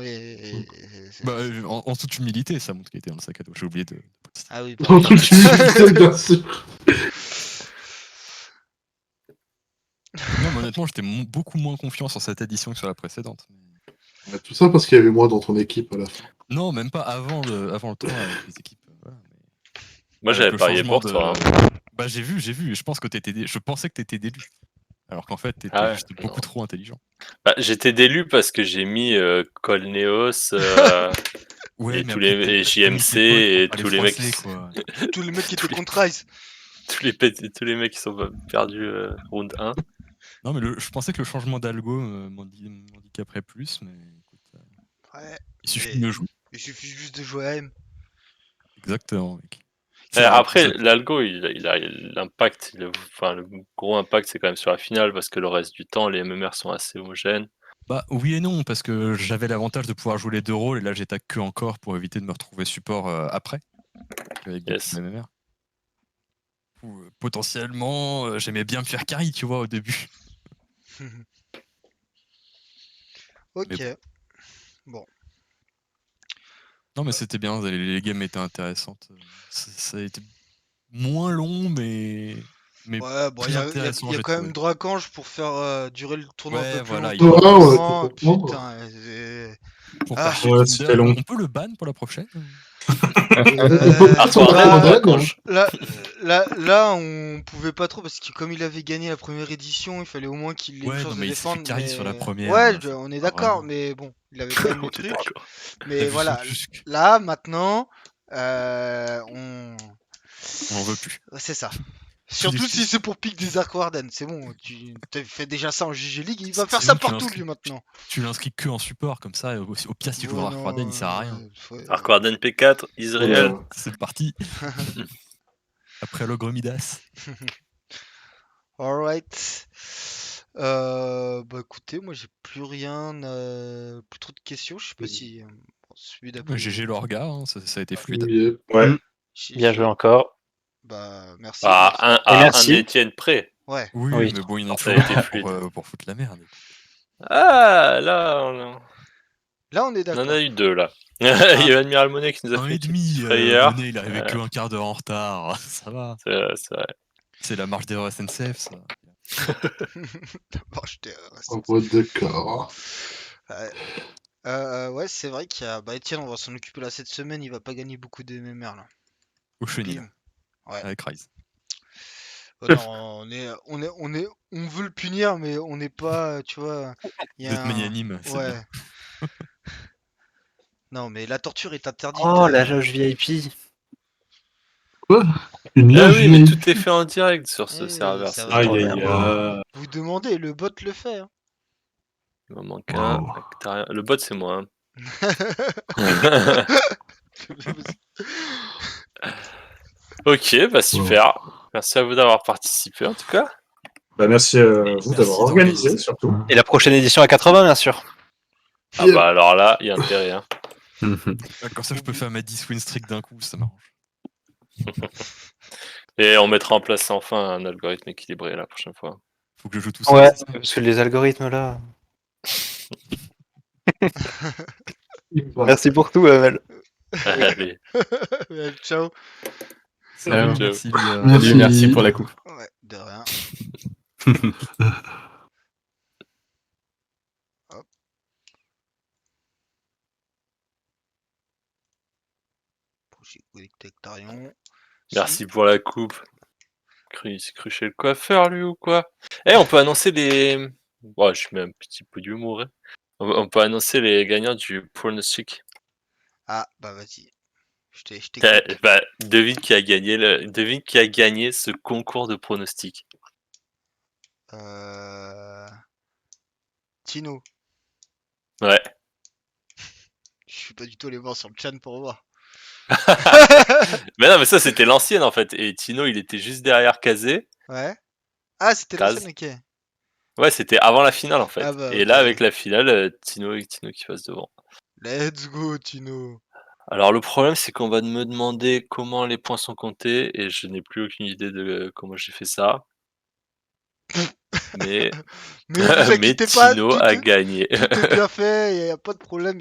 Bah, en toute humilité, ça montre qu'il était dans le sac à dos. J'ai oublié de. Ah oui, Dans pardon. toute humilité, bien sûr. Non, mais honnêtement, j'étais beaucoup moins confiant sur cette édition que sur la précédente. Ouais, tout ça parce qu'il y avait moi dans ton équipe à la fin. Non, même pas avant le tournoi avec les équipes. Voilà, mais Moi, avec j'avais le parié changement pour toi. Hein. Bah, j'ai vu. Je pense que je pensais que t'étais d'élu. Alors qu'en fait, t'étais Ah ouais, juste beaucoup non. trop intelligent. Bah, j'étais d'élu parce que j'ai mis Colneos Ouais, et mais tous après, les t'as mis JMC tes potes et pour pas les tous les mecs froisser, quoi. Tous les mecs qui étaient Tous les- contre Rice. tous les mecs qui sont perdus round 1. Non, mais je pensais que le changement d'algo m'handicaperait plus, mais écoute, Ouais, il suffit mais de me jouer. il suffit juste de jouer à M. Exactement, mec. Après, l'algo, il a l'impact, enfin, le gros impact, c'est quand même sur la finale parce que le reste du temps, les MMR sont assez homogènes. Bah oui et non, parce que j'avais l'avantage de pouvoir jouer les deux rôles et là j'étais que encore pour éviter de me retrouver support après. Avec des Yes. MMR. Potentiellement, j'aimais bien me faire carry, tu vois, au début. Ok. Bon. Non, mais c'était bien, les games étaient intéressantes. Ça a été moins long, mais Ouais, bon, plus il y intéressant, a j'ai quand trouvé. même Dracange pour faire durer le tournoi un Ouais, peu plus voilà, longtemps. il faut maintenant. comprendre. Putain, pour Ah. faire chier Ouais, Kinder. c'était long. On peut le ban pour la prochaine? Aquarden, Là, on pouvait pas trop parce que comme il avait gagné la première édition, il fallait au moins qu'il ait une Ouais, chance non, de mais il s'est fait défendre. carry sur la Mais première, ouais, c'est on est pas d'accord, vraiment. mais bon, il avait quand même on le est truc. d'accord. T'as Mais vu voilà, son cusc? là maintenant, On en veut plus. c'est ça. Plus Surtout si d'excuses. c'est pour pick des Aquarden, c'est bon. Tu t'as fait déjà ça en GG League, il va Si- faire sinon, ça tu partout l'inscris- lui maintenant. Tu l'inscris que en support, comme ça, au pire, si tu joues Ouais, Aquarden, il sert à rien. Aquarden P4, Israël. Voilà. C'est parti. Après l'ogre Midas. Alright. Bah écoutez, moi j'ai plus rien, plus trop de questions. Je sais pas si bon, celui d'après. GG l'orga, hein, ça a été fluide. Yep. Ouais. Bien joué encore. Bah merci. Ah, Et un merci. Étienne près. Ouais. Oui, Oui. mais bon, il en Ça faut a été pas fluide. pour foutre la merde. Ah, là, on Là on est en d'accord. a eu deux, là. Il y a eu Admiral Monet qui nous a Un fait et une petite demi, frayeur. Monet, il arrivait que un quart d'heure en retard. Ça va. C'est vrai. C'est la marche d'erreur SNCF, ça. Bon, j'étais Oh, d'accord. ouais, c'est vrai qu'il y a. Bah Etienne, on va s'en occuper là cette semaine. Il va pas gagner beaucoup de MMR là. Au chenil, Bim. Ouais. avec Rise. Oh non, on veut le punir, mais on n'est pas, tu vois. Il y Vous êtes a magnanime, c'est ouais. bien. Non, mais la torture est interdite. Oh, la loge VIP. Quoi? Une Ah loge oui, mais VIP? tout est fait en direct sur ce Eh oui, serveur. ça c'est va. Aïe, trop aïe, bien. aïe. Vous demandez, le bot le fait. Hein. Il m'en manque un. Wow. Actarien. Le bot, c'est moi. Hein. Ok, bah super. Merci à vous d'avoir participé en tout cas. Bah, merci à vous Merci d'avoir organisé, d'organiser. surtout. Et la prochaine édition à 80, bien sûr. Ah bah alors là, il y a intérêt. Hein. Comme ça, je peux faire ma 10 win streak d'un coup, ça m'arrange. Et on mettra en place enfin un algorithme équilibré la prochaine fois. Faut que je joue tout seul. Ouais, c'est ça parce que les algorithmes là. Merci pour tout, Amel. Allez, Ouais, ciao. Salut, ciao. merci les gars. Merci. Merci pour la coupe. Ouais, de rien. Hop. J'ai connecté avec Tarion. Merci pour la coupe. Il s'est cru chez le coiffeur lui ou quoi? Eh, on peut annoncer les. Ouais, je mets un petit peu d'humour. Hein. On peut annoncer les gagnants du pronostic. Ah, bah vas-y. Je t'écoute. Bah, devine qui a gagné ce concours de pronostic. Tino. Ouais. Je suis pas du tout allé voir sur le chat pour voir. Mais non, mais ça c'était l'ancienne en fait. Et Tino, il était juste derrière Kazé. Ouais. Ah, c'était la Kaz. scène, ok. Ouais, c'était avant la finale en fait. Ah bah, Et ok. là, avec la finale, Tino qui passe devant. Let's go, Tino. Alors le problème, c'est qu'on va me demander comment les points sont comptés et je n'ai plus aucune idée de comment j'ai fait ça. Mais, Mais vous mais inquiétez pas, Tino a gagné. tout est bien fait, il y a pas de problème,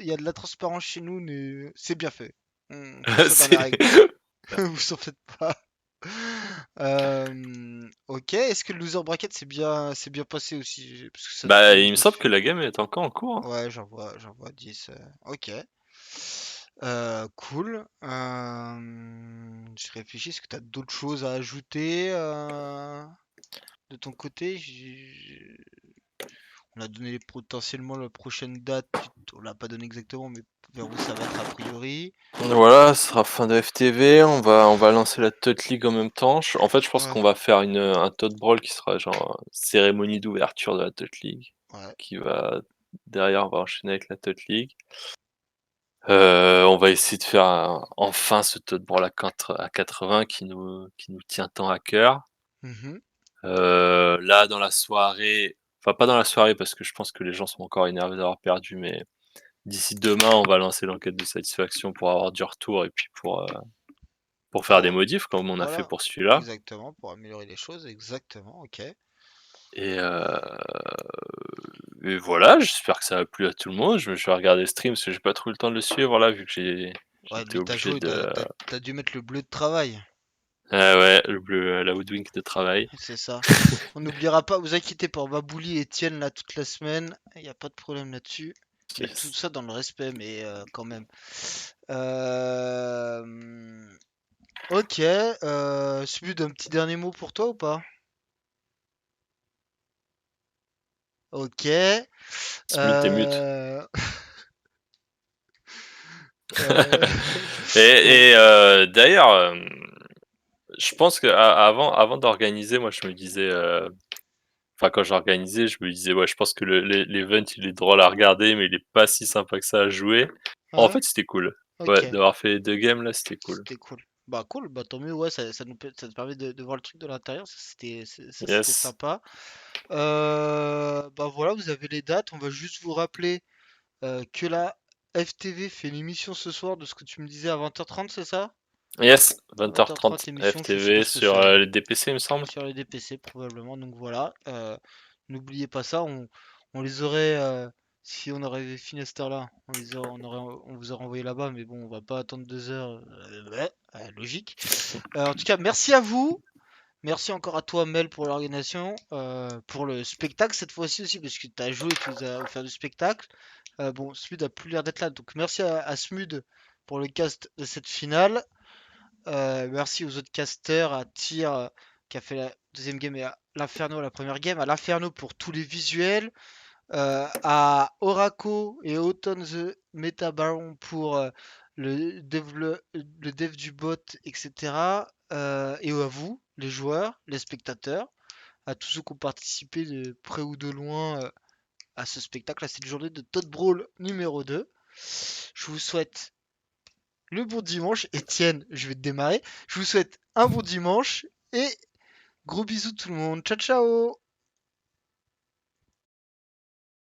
il y a de la transparence chez nous, mais c'est bien fait. On fait ça dans les règles. Vous en faites pas. Ok, est-ce que le loser bracket c'est bien passé aussi? Parce que ça Bah, dépend il me beaucoup semble que la game est encore en cours. Hein. Ouais, j'en vois 10. Ok. Cool. Je réfléchis, est-ce que tu as d'autres choses à ajouter de ton côté? On a donné potentiellement la prochaine date, on l'a pas donné exactement, mais vers où ça va être a priori. Voilà, ce sera fin de FTV. On va lancer la Tot League en même temps. En fait, je pense Ouais. qu'on va faire un Tot Brawl qui sera genre cérémonie d'ouverture de la Tot League. Ouais. Qui va derrière, on va enchaîner avec la Tot League. On va essayer de faire enfin ce Tot Brawl à 80 qui nous tient tant à cœur. Mhm. Là, dans la soirée, enfin pas dans la soirée parce que je pense que les gens sont encore énervés d'avoir perdu, mais d'ici demain, on va lancer l'enquête de satisfaction pour avoir du retour et puis pour faire des modifs comme on a fait Voilà, pour celui-là. exactement, pour améliorer les choses, exactement, ok. Et voilà, j'espère que ça a plu à tout le monde. Je vais regarder le stream parce que j'ai pas trop eu le temps de le suivre là, vu que Ouais, j'étais lui, t'as obligé joué, de. t'as dû mettre le bleu de travail. Ah ouais, le bleu, la Woodwink de travail. C'est ça. On n'oubliera pas, vous inquiétez pas, on va bully Etienne là toute la semaine. Il n'y a pas de problème là-dessus. Mais Yes. tout ça dans le respect, mais quand même. Ok, Spud, un petit dernier mot pour toi ou pas? Ok. Smut t'es mute. Euh... Et, bon, d'ailleurs, je pense que avant d'organiser, moi je me disais, enfin quand j'organisais, je me disais ouais, je pense que l'event il est drôle à regarder, mais il est pas si sympa que ça à jouer. En ouais, fait, c'était cool. Ouais, ok, d'avoir fait les 2 games là, c'était cool. c'était cool. Bah cool, bah tant mieux, ouais, ça nous permet de voir le truc de l'intérieur, c'était Yes. sympa. Bah voilà, vous avez les dates, on va juste vous rappeler que la FTV fait une émission ce soir de ce que tu me disais à 20h30, c'est ça? Yes, 20h30 20h30 émission, je FTV suppose que sur, les DPC, il me semble. sur les DPC probablement, donc voilà. N'oubliez pas ça, on les aurait, si on aurait fini à cette heure-là, on vous aurait envoyé là-bas, mais bon, on va pas attendre 2 heures, ouais, logique. En tout cas, merci à vous. Merci encore à toi, Mel, pour l'organisation, pour le spectacle cette fois-ci aussi, parce que tu as joué, tu nous as offert du spectacle. Bon, Smud a plus l'air d'être là, donc merci à Smud pour le cast de cette finale. Merci aux autres casters, à Tyr qui a fait la deuxième game et à l'Inferno la première game, à l'Inferno pour tous les visuels, à Oraco et Autumn the Meta Baron pour le dev du bot, etc. Et à vous, les joueurs, les spectateurs, à tous ceux qui ont participé de près ou de loin à ce spectacle, à cette journée de Todd Brawl numéro 2. Je vous souhaite le bon dimanche. Etienne, je vais te démarrer. Je vous souhaite un bon dimanche et gros bisous tout le monde. Ciao ciao.